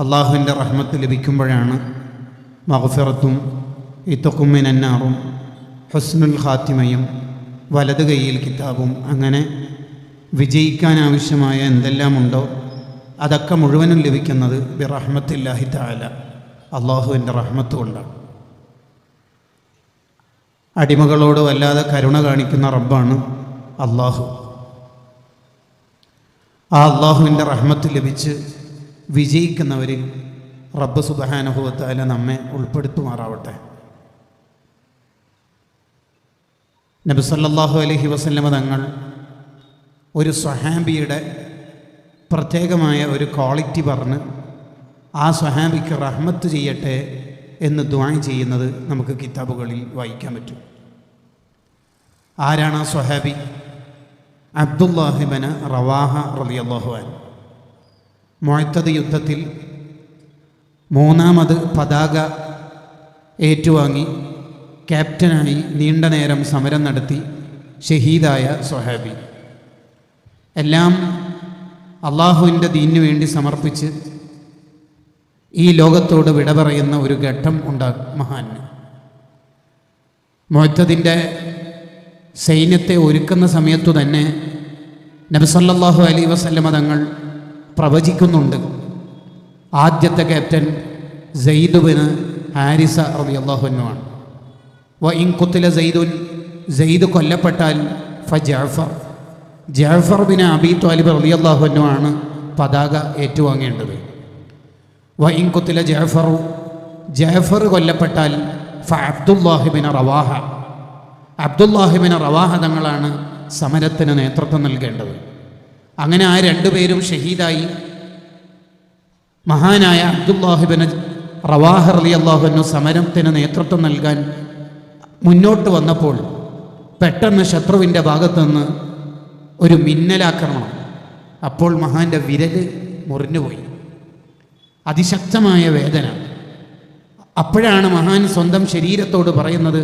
അള്ളാഹുവിൻ്റെ റഹ്മത്ത് ലഭിക്കുമ്പോഴാണ് മഗ്ഫിറത്തും ഇത്ഖും മിനന്നാറും ഹുസ്നുൽ ഖാത്തിമയും വലത് കൈയിൽ കിതാബും അങ്ങനെ വിജയിക്കാനാവശ്യമായ എന്തെല്ലാമുണ്ടോ അതൊക്കെ മുഴുവനും ലഭിക്കുന്നത് ബിറഹ്മത്തില്ലാഹി തആല, അള്ളാഹുവിൻ്റെ റഹ്മത്ത് കൊണ്ടാണ്. അടിമകളോട് വല്ലാതെ കരുണ കാണിക്കുന്ന റബ്ബാണ് അള്ളാഹു. ആ അള്ളാഹുവിൻ്റെ റഹ്മത്ത് ലഭിച്ച് വിജയിക്കുന്നവരിൽ റബ്ബ് സുബ്ഹാനഹു വ തആല നമ്മെ ഉൾപ്പെടുത്തുമാറാവട്ടെ. നബി സല്ലല്ലാഹു അലൈഹി വസല്ലമ തങ്ങൾ ഒരു സ്വഹാബിയുടെ പ്രത്യേകമായ ഒരു ക്വാളിറ്റി പറഞ്ഞ് ആ സ്വഹാബിക്ക് റഹ്മത്ത് ചെയ്യട്ടെ എന്ന് ദുആ ചെയ്യുന്നത് നമുക്ക് കിതാബുകളിൽ വായിക്കാൻ പറ്റും. ആരാണ് ആ സ്വഹാബി? അബ്ദുല്ലാഹി ഇബ്നു റവാഹ റളിയല്ലാഹു അൻഹു. മുഅത്തദ് യുദ്ധത്തിൽ മൂന്നാമത് പതാക ഏറ്റുവാങ്ങി ക്യാപ്റ്റനായി നീണ്ട നേരം സമരം നടത്തി ഷഹീദായ സ്വഹാബി. എല്ലാം അള്ളാഹുവിൻ്റെ ദീനിനു വേണ്ടി സമർപ്പിച്ച് ഈ ലോകത്തോട് വിട പറയുന്ന ഒരു ഘട്ടം ഉണ്ടാകും മഹാന്. മുഅത്തദിൻ്റെ സൈന്യത്തെ ഒരുക്കുന്ന സമയത്തു തന്നെ നബി സല്ലല്ലാഹു അലൈഹി വസല്ലമ തങ്ങൾ പ്രവചിക്കുന്നുണ്ട്, ആദ്യത്തെ ക്യാപ്റ്റൻ സെയ്ദ് ഇബ്നു ഹാരിസ റളിയല്ലാഹു അൻഹു ആണ്. വ ഇൻ ഖുതില സെയ്ദുൻ, സെയ്ദ് കൊല്ലപ്പെട്ടാൽ ഫജഅഫർ, ജഅഫർ ബിൻ അബീ ത്വാലിബ് റളിയല്ലാഹു അൻഹു ആണ് പതാക ഏറ്റുവാങ്ങേണ്ടത്. വ ഇൻ ഖുതില ജഅഫറു, ജഅഫർ കൊല്ലപ്പെട്ടാൽ ഫഅബ്ദുല്ലാഹി ബിൻ റവാഹ, അബ്ദുല്ലാഹി ബിൻ റവാഹ തങ്ങളാണ് സമരത്തിന് നേതൃത്വം നൽകേണ്ടത്. അങ്ങനെ ആ രണ്ടുപേരും ഷഹീദായി. മഹാനായ അബ്ദുല്ലാഹി ബിൻ റവാഹ റളിയല്ലാഹു അൻഹു സമരത്തിന് നേതൃത്വം നൽകാൻ മുന്നോട്ട് വന്നപ്പോൾ പെട്ടെന്ന് ശത്രുവിൻ്റെ ഭാഗത്തുനിന്ന് ഒരു മിന്നലാക്രമണം. അപ്പോൾ മഹാൻ്റെ വിരൽ മുറിഞ്ഞുപോയി, അതിശക്തമായ വേദന. അപ്പോഴാണ് മഹാൻ സ്വന്തം ശരീരത്തോട് പറയുന്നത്,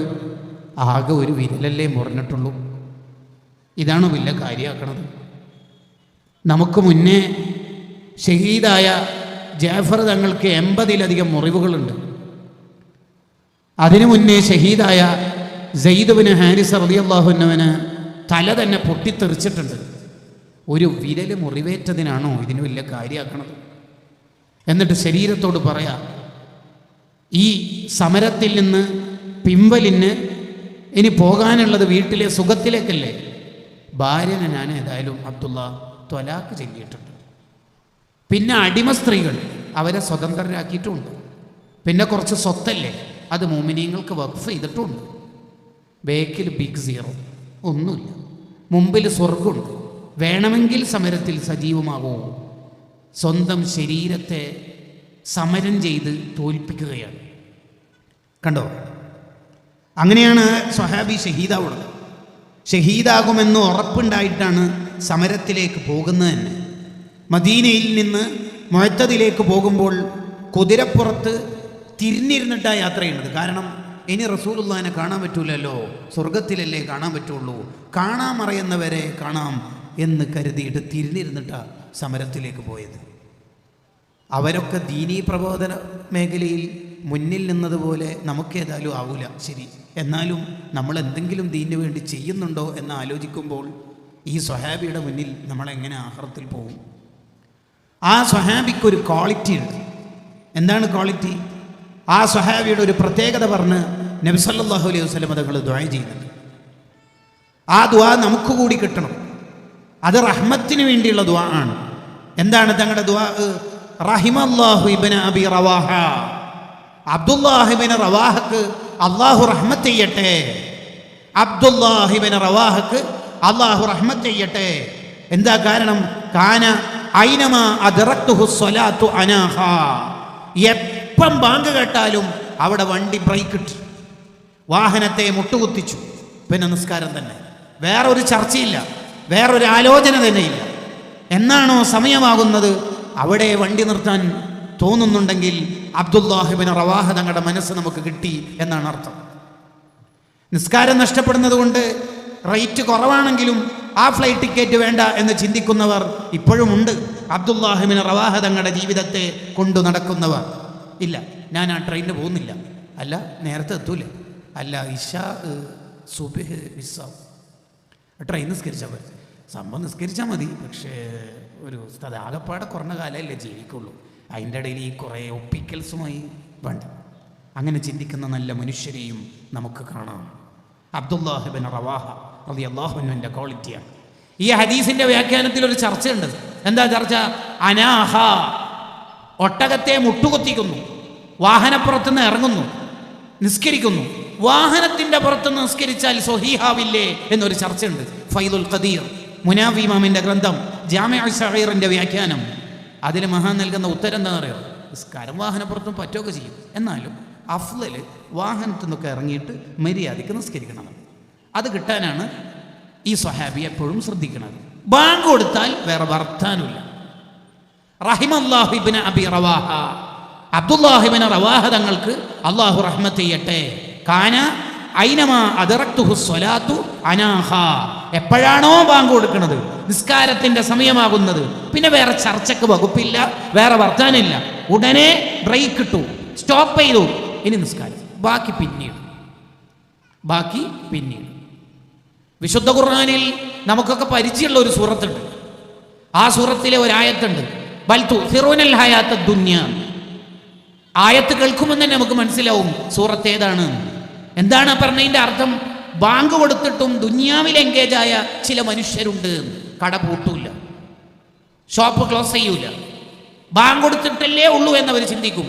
ആകെ ഒരു വിരലല്ലേ മുറിഞ്ഞിട്ടുള്ളൂ, ഇതാണ് വലിയ കാര്യമാക്കണത്. നമുക്ക് മുന്നേ ഷഹീദായ ജാഫർ തങ്ങൾക്ക് 80-ലധികം മുറിവുകളുണ്ട്. അതിനു മുന്നേ ഷഹീദായ സെയ്ദ് ഇബ്നു ഹാരിസ റളിയല്ലാഹു അൻഹുവിന് തല തന്നെ പൊട്ടിത്തെറിച്ചിട്ടുണ്ട്. ഒരു വിരൽ മുറിവേറ്റതിനാണോ ഇതിന് വലിയ കാര്യമാക്കണത്? എന്നിട്ട് ശരീരത്തോട് പറയാം, ഈ സമരത്തിൽ നിന്ന് പിൻവലിന് ഇനി പോകാനുള്ളത് വീട്ടിലെ സുഖത്തിലേക്കല്ലേ. ഭാര്യനെ ഞാൻ ഏതായാലും അബ്ദുള്ള ത്വലാക്ക് ചൊല്ലിയിട്ടുണ്ട്. പിന്നെ അടിമ സ്ത്രീകൾ അവരെ സ്വതന്ത്രരാക്കിയിട്ടുമുണ്ട്. പിന്നെ കുറച്ച് സ്വത്തല്ലേ, അത് മോമിനീങ്ങൾക്ക് വഖഫ് ചെയ്തിട്ടുമുണ്ട്. ബേക്കിൽ ബിഗ് സീറോ, ഒന്നുമില്ല. മുമ്പിൽ സ്വർഗമുണ്ട്. വേണമെങ്കിൽ സമരത്തിൽ സജീവമാകുമോ? സ്വന്തം ശരീരത്തെ സമരം ചെയ്ത് തോൽപ്പിക്കുകയാണ്. കണ്ടോ? അങ്ങനെയാണ് സ്വഹാബി ഷഹീദാവുന്നത്. ഷഹീദാകുമെന്ന് ഉറപ്പുണ്ടായിട്ടാണ് സമരത്തിലേക്ക് പോകുന്നത് തന്നെ. മദീനയിൽ നിന്ന് മുഅത്തദിലേക്ക് പോകുമ്പോൾ കുതിരപ്പുറത്ത് തിരിഞ്ഞിരുന്നിട്ടാണ് യാത്ര ചെയ്യുന്നത്. കാരണം ഇനി റസൂലുള്ളാഹിനെ കാണാൻ പറ്റൂലല്ലോ, സ്വർഗത്തിലല്ലേ കാണാൻ പറ്റുള്ളൂ, കാണാമറിയുന്നവരെ കാണാം എന്ന് കരുതിയിട്ട് തിരിഞ്ഞിരുന്നിട്ടാണ് സമരത്തിലേക്ക് പോയത്. അവരൊക്കെ ദീനീ പ്രബോധന മേഖലയിൽ മുന്നിൽ നിന്നതുപോലെ നമുക്കേതായാലും ആവൂല, ശരി. എന്നാലും നമ്മൾ എന്തെങ്കിലും ദീനിന് വേണ്ടി ചെയ്യുന്നുണ്ടോ എന്ന് ആലോചിക്കുമ്പോൾ ഈ സ്വഹാബിയുടെ മുന്നിൽ നമ്മളെങ്ങനെ ആഖിറത്തിൽ പോകും? ആ സ്വഹാബിക്കൊരു ക്വാളിറ്റി ഉണ്ട്. എന്താണ് ക്വാളിറ്റി? ആ സ്വഹാബിയുടെ ഒരു പ്രത്യേകത പറഞ്ഞ് നബി സല്ലല്ലാഹു അലൈഹി വസല്ലം തങ്ങൾ ദുആ ചെയ്യുന്നുണ്ട്. ആ ദുആ നമുക്ക് കൂടി കിട്ടണം. അത് റഹ്മത്തിന് വേണ്ടിയുള്ള ദുആ ആണ്. എന്താണ് തങ്ങളുടെ ദുആ? റഹിമല്ലാഹു ഇബ്നു അബീ റവാഹ, അബ്ദുല്ലാഹി ഇബ്നു റവാഹക്ക് അല്ലാഹു റഹ്മത്ത് ചെയ്യട്ടെ. അബ്ദുല്ലാഹി ഇബ്നു റവാഹക്ക് അല്ലാഹു റഹ്മത്ത് ചെയ്യട്ടെ. എന്താ കാരണം? കാന ഐനമാ അദ്റക്തുഹു സ്വലാത്തു അനാഹ, എപ്പം ബാങ്ക് കേട്ടാലും അവിടെ വണ്ടി ബ്രേക്ക് ഇട്ടു, വാഹനത്തെ മുട്ടുകുത്തിച്ചു. പിന്നെ നിസ്കാരം തന്നെ, വേറൊരു ചർച്ചയില്ല, വേറൊരു ആലോചന തന്നെയില്ല. എന്നാണോ സമയമാകുന്നത് അവിടെ വണ്ടി നിർത്താൻ തോന്നുന്നുണ്ടെങ്കിൽ അബ്ദുല്ലാഹി ഇബ്നു റവാഹ തങ്ങളുടെ മനസ്സ് നമുക്ക് കിട്ടി എന്നാണ് അർത്ഥം. നിസ്കാരം നഷ്ടപ്പെടുന്നത് കൊണ്ട് റേറ്റ് കുറവാണെങ്കിലും ആ ഫ്ലൈറ്റ് ടിക്കറ്റ് വേണ്ട എന്ന് ചിന്തിക്കുന്നവർ ഇപ്പോഴുമുണ്ട്. അബ്ദുല്ലാഹിബ്നു റവാഹ തങ്ങളുടെ ജീവിതത്തെ കൊണ്ടു നടക്കുന്നവർ. ഇല്ല, ഞാൻ ആ ട്രെയിനിന് പോകുന്നില്ല. അല്ല, നേരത്തെ എത്തൂല. അല്ല, ഇശാ സുബ്ഹ് മിസ്സാവും. ട്രെയിൻ നിസ്കരിച്ചാൽ മതി. സംഭവം നിസ്കരിച്ചാൽ മതി, പക്ഷേ ഒരു ആകപ്പാടെ കുറഞ്ഞ കാലമല്ലേ ജീവിക്കുള്ളൂ. അതിൻ്റെ ഇടയിൽ ഈ കുറേ ഒപ്പിക്കൽസുമായി വേണ്ട. അങ്ങനെ ചിന്തിക്കുന്ന നല്ല മനുഷ്യരെയും നമുക്ക് കാണാം. അബ്ദുല്ലാഹിബ്നു റവാഹ റളിയല്ലാഹു അൻഹുവിൻ്റെ ക്വാളിറ്റിയാണ്. ഈ ഹദീസിൻ്റെ വ്യാഖ്യാനത്തിൽ ഒരു ചർച്ചയുണ്ട്. എന്താ ചർച്ച? അനാഹ, ഒട്ടകത്തെ മുട്ടുകുത്തിക്കുന്നു, വാഹനപ്പുറത്തുനിന്ന് ഇറങ്ങുന്നു, നിസ്കരിക്കുന്നു. വാഹനത്തിൻ്റെ പുറത്തുനിന്ന് നിസ്കരിച്ചാൽ സ്വഹീഹാവില്ലേ എന്നൊരു ചർച്ചയുണ്ട്. ഫൈദുൽ ഖദീർ, മുനാവി ഇമാമിൻ്റെ ഗ്രന്ഥം ജാമിഉ സഗീറിൻ്റെ വ്യാഖ്യാനം. അതിൽ മഹാൻ നൽകുന്ന ഉത്തരം എന്താ പറയുക? നിസ്കാരം വാഹനപ്പുറത്തും പറ്റുകയൊക്കെ ചെയ്യും, എന്നാലും അഫ്ളൽ വാഹനത്തിൽ നിന്നൊക്കെ ഇറങ്ങിയിട്ട് മര്യാദയ്ക്ക് നിസ്കരിക്കണം. അത് കിട്ടാനാണ് ഈ സ്വഹാബി എപ്പോഴും ശ്രദ്ധിക്കുന്നത്. ബാങ്ക് കൊടുത്താൽ വേറെ വർത്താനില്ല. റഹിമല്ലാഹു ഇബ്നു അബി റവാഹ, അബ്ദുല്ലാഹിബ്നു റവാഹ തങ്ങൾക്ക് അള്ളാഹു റഹ്മത്ത് ചെയ്യട്ടെ. കാന ഐനമാ അദറക്തുഹു സ്വലാത്തു അനാഹ, എപ്പോഴാണോ ബാങ്ക് കൊടുക്കുന്നത്, നിസ്കാരത്തിന്റെ സമയമാകുന്നത്, പിന്നെ വേറെ ചർച്ചക്ക് വകുപ്പില്ല, വേറെ വർത്താനില്ല. ഉടനെ ബ്രേക്ക് ഇട്ടു, സ്റ്റോപ്പ് ചെയ്തു, ഇനി നിസ്കാരം, ബാക്കി പിന്നീട്. വിശുദ്ധ ഖുർആനിൽ നമുക്കൊക്കെ പരിചയമുള്ള ഒരു സൂറത്തുണ്ട്. ആ സൂറത്തിലെ ഒരായത്തുണ്ട്, ബൽ തുസിറൂനൽ ഹയാത്തദ് ദുനിയ. ആയത്ത് കേൾക്കുമ്പോൾ തന്നെ നമുക്ക് മനസ്സിലാവും സൂറത്ത് ഏതാണ്. എന്താണ് പറഞ്ഞതിൻ്റെ അർത്ഥം? ബാങ്ക് കൊടുത്തിട്ടും ദുനിയാവിൽ എൻഗേജായ ചില മനുഷ്യരുണ്ട്. കട പൂട്ടൂല, ഷോപ്പ് ക്ലോസ് ചെയ്യൂല, ബാങ്ക് കൊടുത്തിട്ടല്ലേ ഉള്ളൂ എന്നവർ ചിന്തിക്കും.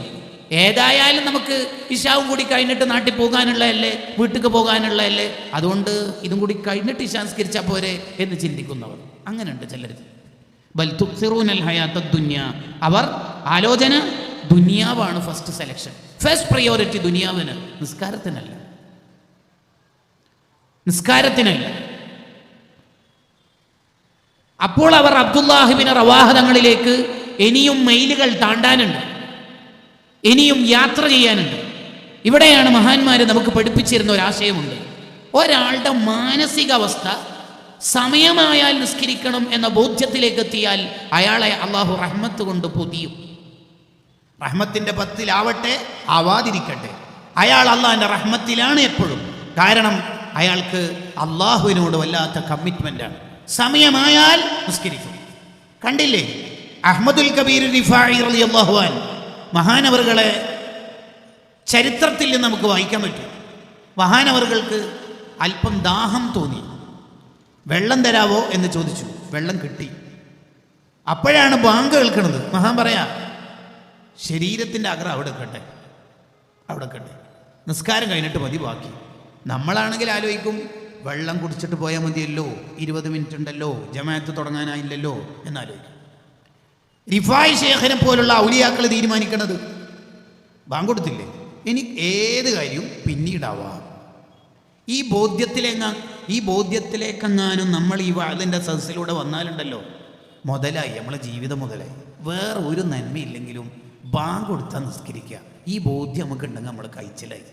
ഏതായാലും നമുക്ക് ഇശാവും കൂടി കഴിഞ്ഞിട്ട് നാട്ടിൽ പോകാനുള്ളതല്ലേ, വീട്ടിലേക്ക് പോകാനുള്ളതല്ലേ, അതുകൊണ്ട് ഇതും കൂടി കഴിഞ്ഞിട്ട് ഇശാ നിസ്കരിച്ചാൽ പോരെ എന്ന് ചിന്തിക്കുന്നവർ അങ്ങനെയുണ്ട് ചിലർ. ബൽ തുസിറൂനൽ ഹയാത്തദ് ദുനിയ, അവർ ആലോചന ദുനിയാവാണ് ഫസ്റ്റ് സെലക്ഷൻ, ഫസ്റ്റ് പ്രയോറിറ്റി ദുനിയാവിന്, നിസ്കാരത്തിനല്ല. അപ്പോൾ അവർ അബ്ദുല്ലാഹിബ്നു റവാഹ തങ്ങളിലേക്ക് ഇനിയും മൈലുകൾ താണ്ടാനുണ്ട്, ഇനിയും യാത്ര ചെയ്യാനുണ്ട്. ഇവിടെയാണ് മഹാന്മാർ നമുക്ക് പഠിപ്പിച്ചിരുന്ന ഒരാശയമുണ്ട്. ഒരാളുടെ മാനസികാവസ്ഥ സമയമായാൽ നിസ്കരിക്കണം എന്ന ബോധ്യത്തിലേക്ക് എത്തിയാൽ അയാളെ അള്ളാഹു റഹ്മത്ത് കൊണ്ട് പൊതിയും. റഹ്മത്തിൻ്റെ പത്തിലാവട്ടെ ആവാതിരിക്കട്ടെ, അയാൾ അള്ളാഹിൻ്റെ റഹ്മത്തിലാണ് എപ്പോഴും. കാരണം അയാൾക്ക് അള്ളാഹുവിനോട് വല്ലാത്ത കമ്മിറ്റ്മെൻ്റാണ്. സമയമായാൽ നിസ്കരിക്കും. കണ്ടില്ലേ അഹ്മദുൽ കബീർ റിഫാഇ റളിയല്ലാഹു അൻഹു മഹാനവറുകളെ ചരിത്രത്തിൽ നിന്ന് നമുക്ക് വായിക്കാൻ പറ്റും. മഹാനവറുകൾക്ക് അല്പം ദാഹം തോന്നി. വെള്ളം തരാവോ എന്ന് ചോദിച്ചു. വെള്ളം കിട്ടി. അപ്പോഴാണ് ബാങ്ക് കേൾക്കുന്നത്. മഹാൻ പറയാ, ശരീരത്തിൻ്റെ ആഗ്രഹം അവിടെ കട്ടെ, നിസ്കാരം കഴിഞ്ഞിട്ട് മതി ബാക്കി. നമ്മളാണെങ്കിൽ ആലോചിക്കും, വെള്ളം കുടിച്ചിട്ട് പോയാൽ മതിയല്ലോ, 20 മിനിറ്റ് ഉണ്ടല്ലോ, ജമാഅത്ത് തുടങ്ങാനായില്ലല്ലോ എന്നാലോചിക്കും. റിഫായി ശേഖനെ പോലുള്ള ഔലിയാക്കൾ തീരുമാനിക്കുന്നത്, ബാങ്ക് കൊടുത്തില്ലേ, ഇനി ഏത് കാര്യവും പിന്നീടാവാം. ഈ ബോധ്യത്തിലേക്കെങ്ങാനും നമ്മൾ ഈ വാതിൻ്റെ സദസ്സിലൂടെ വന്നാലുണ്ടല്ലോ, മുതലായി, നമ്മളെ ജീവിതം മുതലായി. വേറെ ഒരു നന്മയില്ലെങ്കിലും ബാങ്ക് കൊടുത്താൽ നിസ്കരിക്കുക, ഈ ബോധ്യം നമുക്കുണ്ടെങ്കിൽ നമ്മൾ കഴിച്ചിലായി.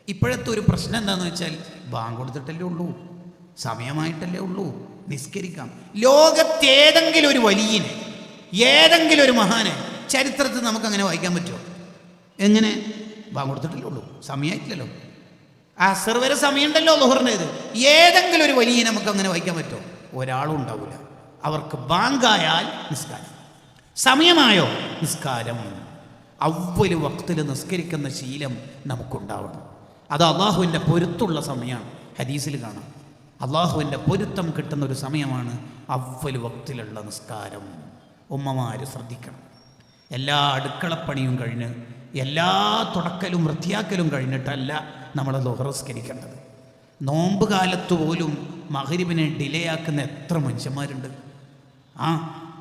ഇപ്പോഴത്തെ ഒരു പ്രശ്നം എന്താണെന്ന് വെച്ചാൽ, ബാങ്ക് കൊടുത്തിട്ടല്ലേ ഉള്ളൂ, സമയമായിട്ടല്ലേ ഉള്ളൂ, നിസ്കരിക്കാം. ലോകത്തേതെങ്കിലും ഒരു വലിയനെ, ഏതെങ്കിലും ഒരു മഹാനെ ചരിത്രത്തിൽ നമുക്കങ്ങനെ വായിക്കാൻ പറ്റുമോ? എങ്ങനെ? ബാങ്ക് കൊടുത്തിട്ടല്ലേ ഉള്ളൂ, സമയമായിട്ടില്ലല്ലോ, അസർ വരെ സമയമുണ്ടല്ലോ ളുഹറിൻ്റേത്. ഏതെങ്കിലും ഒരു വലിയ നമുക്ക് അങ്ങനെ വായിക്കാൻ പറ്റുമോ? ഒരാളും ഉണ്ടാവില്ല. അവർക്ക് ബാങ്കായാൽ നിസ്കാരം, സമയമായോ നിസ്കാരം. അവ്വല് വക്തിൽ നിസ്കരിക്കുന്ന ശീലം നമുക്കുണ്ടാവണം. അത് അള്ളാഹുവിൻ്റെ പൊരുത്തുള്ള സമയമാണ്. ഹദീസിൽ കാണാം, അള്ളാഹുവിൻ്റെ പൊരുത്തം കിട്ടുന്ന ഒരു സമയമാണ് അവ്വല് വക്തിലുള്ള നിസ്കാരം. ഉമ്മമാർ ശ്രദ്ധിക്കണം. എല്ലാ അടുക്കളപ്പണിയും കഴിഞ്ഞ്, എല്ലാ തുടക്കലും വൃത്തിയാക്കലും കഴിഞ്ഞിട്ടല്ല നമ്മൾ ളുഹർ നിസ്കരിക്കേണ്ടത്. നോമ്പ് കാലത്ത് പോലും മഗ്രിബിനെ ഡിലേ ആക്കുന്ന എത്ര മനുഷ്യന്മാരുണ്ട്.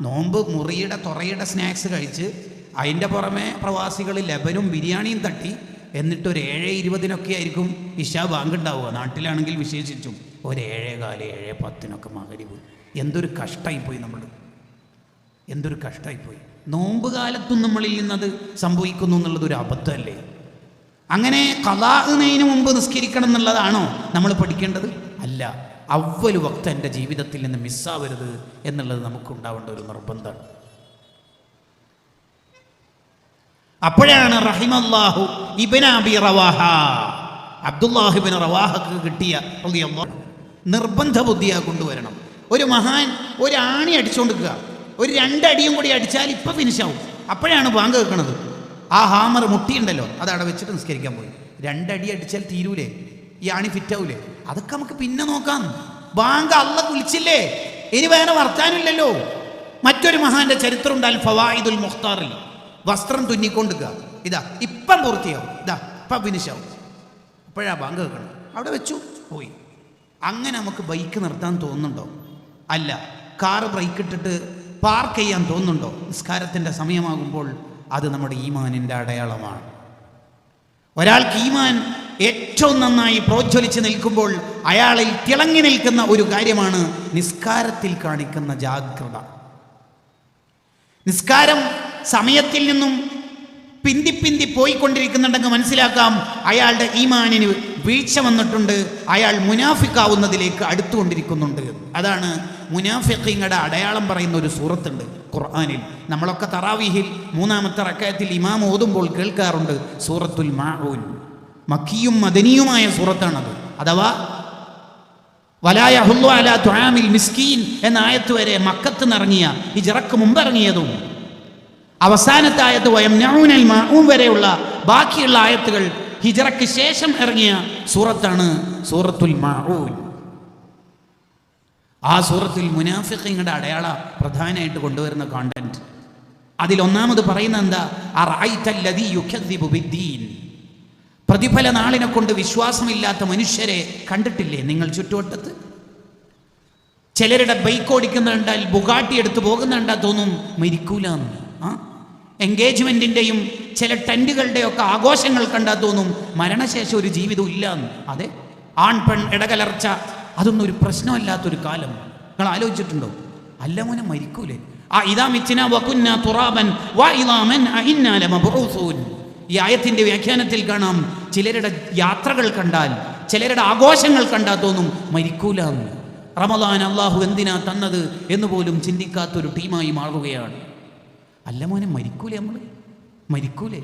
നോമ്പ് മുറിയുടെ തുറയുടെ സ്നാക്സ് കഴിച്ച് അതിൻ്റെ പുറമെ പ്രവാസികൾ ലബനും ബിരിയാണിയും തട്ടി, എന്നിട്ടൊരു 7:20 ആയിരിക്കും ഇശാ ബാങ്ക് ഉണ്ടാവുക. നാട്ടിലാണെങ്കിൽ വിശേഷിച്ചും ഒരു 7:15 7:10 മഗ്രിബ്. എന്തൊരു കഷ്ടമായിപ്പോയി നമ്മൾ, എന്തൊരു കഷ്ടമായിപ്പോയി. നോമ്പ് കാലത്തും നമ്മളിൽ നിന്നത് സംഭവിക്കുന്നു എന്നുള്ളത് ഒരു അബദ്ധമല്ലേ? അങ്ങനെ ഖളാഇനു മുമ്പ് നിസ്കരിക്കണം എന്നുള്ളതാണോ നമ്മൾ പഠിക്കേണ്ടത്? അല്ല. അവ്വല് വക്ത് എൻ്റെ ജീവിതത്തിൽ നിന്ന് മിസ്സാവരുത് എന്നുള്ളത് നമുക്കുണ്ടാവേണ്ട ഒരു നിർബന്ധമാണ്. അപ്പോഴാണ് റഹിമല്ലാഹു ഇബ്ന അബി റവാഹ, അബ്ദുല്ലാഹിബ്ൻ റവാഹക്ക് കിട്ടിയ നിർബന്ധ ബുദ്ധിയാ കൊണ്ടുവരണം. ഒരു മഹാൻ ഒരു ആണി അടിച്ചുകൊണ്ടിരിക്കുക, ഒരു 2 അടിയും കൂടി അടിച്ചാൽ ഇപ്പം ഫിനിഷാവും. അപ്പോഴാണ് ബാങ്ക് കേൾക്കണത്. ആ ഹാമർ മുട്ടിയുണ്ടല്ലോ അതവിടെ വെച്ചിട്ട് നിസ്കരിക്കാൻ പോയി. 2 അടി അടിച്ചാൽ തീരൂലേ? ഈ ആണി ഫിറ്റാവൂലേ? അതൊക്കെ നമുക്ക് പിന്നെ നോക്കാം. ബാങ്ക് അള്ള വിളിച്ചില്ലേ, ഇനി വേറെ വർത്താനില്ലല്ലോ. മറ്റൊരു മഹാന്റെ ചരിത്രം ഉണ്ട്, അൽ ഫവായിദുൽ മുഖ്താറിൽ. വസ്ത്രം തുന്നിക്കൊണ്ടിരിക്കുക, ഇതാ ഇപ്പം പൂർത്തിയാവും, ഇതാ ഇപ്പം ഫിനിഷാവും. അപ്പോഴാ ബാങ്ക് കേൾക്കണം, അവിടെ വെച്ചു പോയി. അങ്ങനെ നമുക്ക് ബൈക്ക് നിർത്താൻ തോന്നുന്നുണ്ടോ? അല്ല. കാറ് ബ്രേക്ക് ഇട്ടിട്ട് പാർക്ക് ചെയ്യാൻ തോന്നുന്നുണ്ടോ? നിസ്കാരത്തിൻ്റെ സമയമാകുമ്പോൾ അത് നമ്മുടെ ഈമാനിൻ്റെ അടയാളമാണ്. ഒരാൾക്ക് ഈമാൻ ഏറ്റവും നന്നായി പ്രോജ്വലിച്ച് നിൽക്കുമ്പോൾ അയാളിൽ തിളങ്ങി നിൽക്കുന്ന ഒരു കാര്യമാണ് നിസ്കാരത്തിൽ കാണിക്കുന്ന ജാഗ്രത. നിസ്കാരം സമയത്തിൽ നിന്നും പിന്തി പോയിക്കൊണ്ടിരിക്കുന്നുണ്ടെങ്കിൽ മനസ്സിലാക്കാം അയാളുടെ ഈമാനിന് വീഴ്ച വന്നിട്ടുണ്ട്, അയാൾ മുനാഫിക്കാവുന്നതിലേക്ക് അടുത്തുകൊണ്ടിരിക്കുന്നുണ്ട്. അതാണ് മുനാഫിഖീങ്ങളുടെ അടയാളം പറയുന്ന ഒരു സൂറത്തുണ്ട് ഖുർആനിൽ. നമ്മളൊക്കെ തറാവീഹിൽ 3-ാമത്തെ റക്അത്തിൽ ഇമാം ഓതുമ്പോൾ കേൾക്കാറുണ്ട് സൂറത്തുൽ മാഊൻ. മക്കിയും മദനിയുമായ സൂറത്താണത്. അഥവാ വലാ യഹുല്ലു അലാ തുആമിൽ മിസ്കീൻ എന്ന ആയത്ത് വരെ മക്കത്ത് നിറങ്ങിയ ഹിജ്റക്ക് മുമ്പ് ഇറങ്ങിയതും അവസാനത്തെ ആയത്ത് വയംനഊനൽ മാഊൻ വരെയുള്ള ബാക്കിയുള്ള ആയത്തുകൾ ഹിജ്റക്ക് ശേഷം ഇറങ്ങിയ സൂറത്താണ് സൂറത്തുൽ മാഊൻ. ആ സൂറത്തിൽ മുനാഫിഖീങ്ങളുടെ അടയാള പ്രധാനമായിട്ട് കൊണ്ടുവരുന്ന കോണ്ടന്റ് അതിലൊന്നാമത് പറയുന്നത് എന്താ? അറഅയ്തല്ലദീ യുകദ്ദിബു ബിദ്ദീൻ. പ്രതിഫല നാളിനെ കൊണ്ട് വിശ്വാസമില്ലാത്ത മനുഷ്യരെ കണ്ടിട്ടില്ലേ നിങ്ങൾ ചുറ്റുവട്ടത്ത്? ചിലരുടെ ബൈക്ക് ഓടിക്കുന്നുണ്ടാൽ ബുഗാട്ടി എടുത്ത് പോകുന്നുണ്ടാ തോന്നും മരിക്കൂലെന്ന്. എൻഗേജ്മെന്റിന്റെയും ചില ടെന്റുകളുടെയൊക്കെ ആഘോഷങ്ങൾ കണ്ടാൽ തോന്നും മരണശേഷം ഒരു ജീവിതം ഇല്ലാന്ന്. അതെ, ആൺ പെൺ ഇടകലർച്ച അതൊന്നും ഒരു പ്രശ്നമല്ലാത്തൊരു കാലം നിങ്ങൾ ആലോചിച്ചിട്ടുണ്ടോ? അല്ല മോനെ, മരിക്കൂലേ? ഈ ആയത്തിന്റെ വ്യാഖ്യാനത്തിൽ കാണാം ചിലരുടെ യാത്രകൾ കണ്ടാൽ, ചിലരുടെ ആഘോഷങ്ങൾ കണ്ടാൽ തോന്നും മരിക്കൂലെന്ന്. റമദാൻ അള്ളാഹു എന്തിനാ തന്നത് എന്ന് പോലും ചിന്തിക്കാത്തൊരു ടീമായി മാറുകയാണ്. അല്ല മോനെ, മരിക്കൂലേ? നമ്മൾ മരിക്കൂലേ?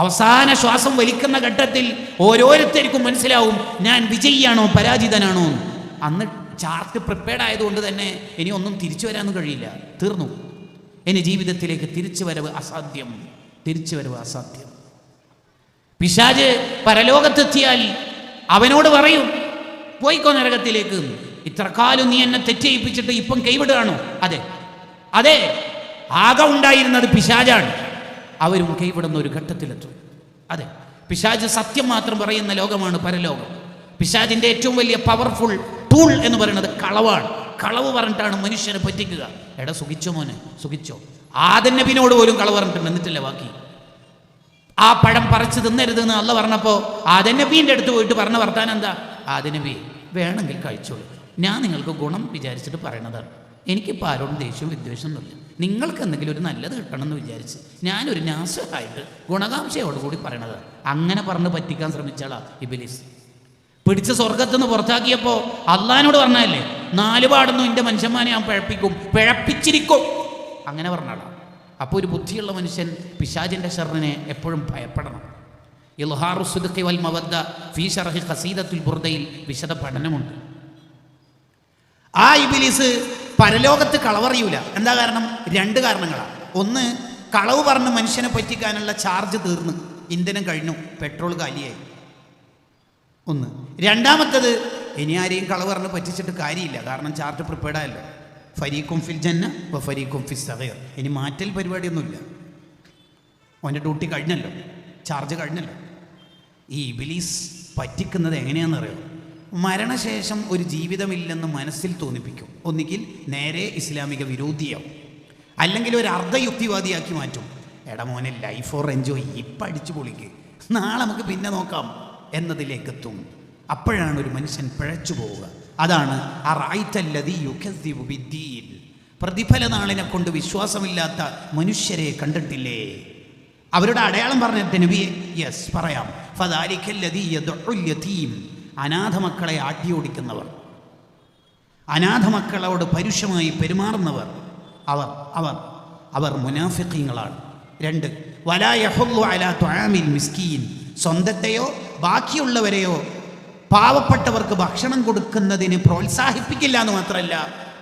അവസാന ശ്വാസം വലിക്കുന്ന ഘട്ടത്തിൽ ഓരോരുത്തർക്കും മനസ്സിലാവും ഞാൻ വിജയിയാണോ പരാജിതനാണോ. അന്ന് ചാർട്ട് പ്രിപ്പയർഡ് ആയതുകൊണ്ട് തന്നെ ഇനി ഒന്നും തിരിച്ചു വരാനൊന്നും കഴിയില്ല, തീർന്നു. ഇനി ജീവിതത്തിലേക്ക് തിരിച്ചുവരവ് അസാധ്യം, തിരിച്ചുവരവ് അസാധ്യം. പിശാച് പരലോകത്തെത്തിയാൽ അവനോട് പറയും പോയിക്കോ നരകത്തിലേക്ക്. ഇത്ര കാലം നീ എന്നെ തെറ്റയിപ്പിച്ചിട്ട് ഇപ്പം കൈവിടുകയാണോ? അതെ അതെ, ആകെ ഉണ്ടായിരുന്നത് പിശാചാണ്. അവരും കൈവിടുന്ന ഒരു ഘട്ടത്തിലെത്തും. അതെ, പിശാച് സത്യം മാത്രം പറയുന്ന ലോകമാണ് പരലോകം. പിശാചിന്റെ ഏറ്റവും വലിയ പവർഫുൾ ടൂൾ എന്ന് പറയുന്നത് കളവാണ്. കളവ് പറഞ്ഞിട്ടാണ് മനുഷ്യനെ പറ്റിക്കുക. എടാ സുഖിച്ചോ മോനെ, സുഖിച്ചോ. ആദം നബിയോട് പോലും കളവ് പറഞ്ഞിട്ടുണ്ട്, എന്നിട്ടില്ല ബാക്കി. ആ പഴം പറിച്ച് തിന്നരുത് എന്ന് അള്ള പറഞ്ഞപ്പോൾ ആദം നബീൻ്റെ അടുത്ത് പോയിട്ട് പറഞ്ഞ വർത്താനം എന്താ? ആദം നബി വേണമെങ്കിൽ കഴിച്ചോളൂ, ഞാൻ നിങ്ങൾക്ക് ഗുണം വിചാരിച്ചിട്ട് പറയണതാണ്. എനിക്കിപ്പോൾ ആരോടും ദേഷ്യവും വിദ്വേഷമൊന്നുമില്ല. നിങ്ങൾക്ക് എന്തെങ്കിലും ഒരു നല്ലത് കിട്ടണമെന്ന് വിചാരിച്ച് ഞാനൊരു നാസഹായിട്ട് ഗുണകാംക്ഷയോടുകൂടി പറയണതാണ്. അങ്ങനെ പറഞ്ഞ് പറ്റിക്കാൻ ശ്രമിച്ചാളാ ഇബ്ലീസ്. പിടിച്ച് സ്വർഗത്തുനിന്ന് പുറത്താക്കിയപ്പോൾ അള്ളാഹിനോട് പറഞ്ഞല്ലേ 4 പാടൊന്നും എൻ്റെ മനുഷ്യന്മാരെ ഞാൻ പിഴപ്പിച്ചിരിക്കും, അങ്ങനെ പറഞ്ഞാളാ. അപ്പോൾ ഒരു ബുദ്ധിയുള്ള മനുഷ്യൻ പിശാചിൻ്റെ ശർറിനെ എപ്പോഴും ഭയപ്പെടണം. ഇൽഹാറു സുദ്ഖി വൽ മവദ്ദ ഫീ ശർഹി ഖസീദത്തുൽ ബുർദയിൽ വിശദ പഠനമുണ്ട്. ആ ഇബ്ലീസ് പരലോകത്ത് കളവറിയൂല. എന്താ കാരണം? 2 കാരണങ്ങളാണ്. ഒന്ന്, കളവ് പറഞ്ഞ് മനുഷ്യനെ പറ്റിക്കാനുള്ള ചാർജ് തീർന്ന്, ഇന്ധനം കഴിഞ്ഞു, പെട്രോൾ കാലിയായി. ഒന്ന്. രണ്ടാമത്തത്, ഇനി ആരെയും കളവ് പറഞ്ഞ് പറ്റിച്ചിട്ട് കാര്യമില്ല, കാരണം ചാർജ് പ്രിപ്പയർഡ് ആയല്ലോ. ഫരീഖും ഫിൽ ജന്ന വ ഫരീഖും ഫിസ് സഗീർ. ഇനി മാറ്റൽ പരിപാടിയൊന്നുമില്ല, അവൻ്റെ ഡ്യൂട്ടി കഴിഞ്ഞല്ലോ, ചാർജ് കഴിഞ്ഞല്ലോ. ഈ ഇബ്ലീസ് പറ്റിക്കുന്നത് എങ്ങനെയാണെന്നറിയോ? മരണശേഷം ഒരു ജീവിതമില്ലെന്ന് മനസ്സിൽ തോന്നിപ്പിക്കും. ഒന്നുകിൽ നേരെ ഇസ്ലാമിക വിരോധിയാവും, അല്ലെങ്കിൽ ഒരു അർദ്ധയുക്തിവാദിയാക്കി മാറ്റും. എടാ മോനെ, ലൈഫ് ഫോർ എൻജോയ്, ഇപ്പം അടിച്ചു പൊളിക്ക്, നാളെ നമുക്ക് പിന്നെ നോക്കാം എന്നതിലേക്കെത്തും. അപ്പോഴാണ് ഒരു മനുഷ്യൻ പിഴച്ചു പോവുക. അതാണ് അറഅയ്തല്ലദീ യുകദ്ദിബു ബിദ്ദീൻ. പ്രതിഫല നാളിനെ കൊണ്ട് വിശ്വാസമില്ലാത്ത മനുഷ്യരെ കണ്ടിട്ടില്ലേ? അവരുടെ അടയാളം പറഞ്ഞിട്ട് നബിയെ, യെസ് പറയാം. ഫദാലിക്കല്ലദീ യദ്ഉൽ യതീം. അനാഥ മക്കളെ ആട്ടിയോടിക്കുന്നവർ, അനാഥ മക്കളോട് പരുഷമായി പെരുമാറുന്നവർ, അവർ അവർ അവർ മുനാഫിഖീങ്ങളാണ്. 2, വലാ യഹുല്ലു അലാ തുആമിൽ മിസ്കീൻ, സ്വന്തത്തെയോ ബാക്കിയുള്ളവരെയോ പാവപ്പെട്ടവർക്ക് ഭക്ഷണം കൊടുക്കുന്നതിന് പ്രോത്സാഹിപ്പിക്കില്ല എന്ന് മാത്രമല്ല,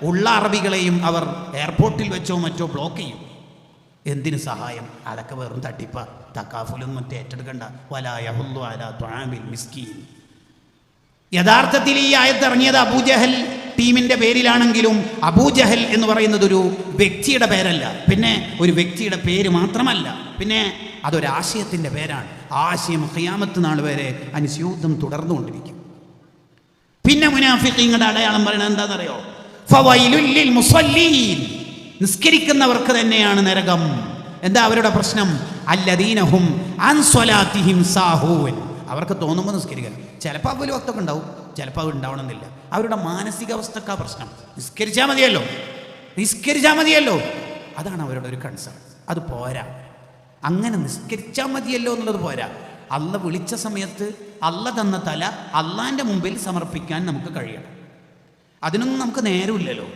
ഉള്ള അറബികളെയും അവർ എയർപോർട്ടിൽ വെച്ചോ മറ്റോ ബ്ലോക്ക് ചെയ്യും. എന്തിന് സഹായം? അതൊക്കെ വെറും തട്ടിപ്പ, തക്കാഫുലൊന്നും മറ്റേ ഏറ്റെടുക്കണ്ട. വലാ യഹുല്ലു അലാ തുആമിൽ മിസ്കീൻ. യഥാർത്ഥത്തിൽ ഈ ആയത്ത് ഇറങ്ങിയത് അബൂജഹൽ ടീമിന്റെ പേരിലാണെങ്കിലും അബൂജഹൽ എന്ന് പറയുന്നത് ഒരു വ്യക്തിയുടെ പേരല്ല, പിന്നെ ഒരു വ്യക്തിയുടെ പേര് മാത്രമല്ല, പിന്നെ അതൊരാശയത്തിൻ്റെ പേരാണ്. ആശയം ഖിയാമത്ത് നാൾ വരെ അനുസ്യൂതം തുടർന്നുകൊണ്ടിരിക്കും. പിന്നെ മുനാഫിഖീങ്ങളുടെ അടയാളം പറയുന്നത് എന്താണെന്നറിയോ? ഫവൈലുൽ ലിൽ മുസല്ലീൻ, നിസ്കരിക്കുന്നവർക്ക് തന്നെയാണ് നരകം. എന്താ അവരുടെ പ്രശ്നം? അല്ലദീനഹും അൻ സ്വലാത്തിഹിം സാഹൂൻ, അവർക്ക് തോന്നുമ്പോൾ നിസ്കരിക്കുക. ചിലപ്പോൾ അവല് വക്തൊക്കെ ഉണ്ടാവും, ചിലപ്പോൾ അത് ഉണ്ടാവണമെന്നില്ല. അവരുടെ മാനസികാവസ്ഥക്കാ പ്രശ്നം. നിസ്കരിച്ചാൽ മതിയല്ലോ, അതാണ് അവരുടെ ഒരു കൺസേൺ. അത് പോരാ, അങ്ങനെ നിസ്കരിച്ചാൽ മതിയല്ലോ എന്നുള്ളത് പോരാ. അള്ള വിളിച്ച സമയത്ത് അള്ള തന്ന തല അള്ളാൻ്റെ മുമ്പിൽ സമർപ്പിക്കാൻ നമുക്ക് കഴിയണം. അതിനൊന്നും നമുക്ക് നേരമില്ലല്ലോ.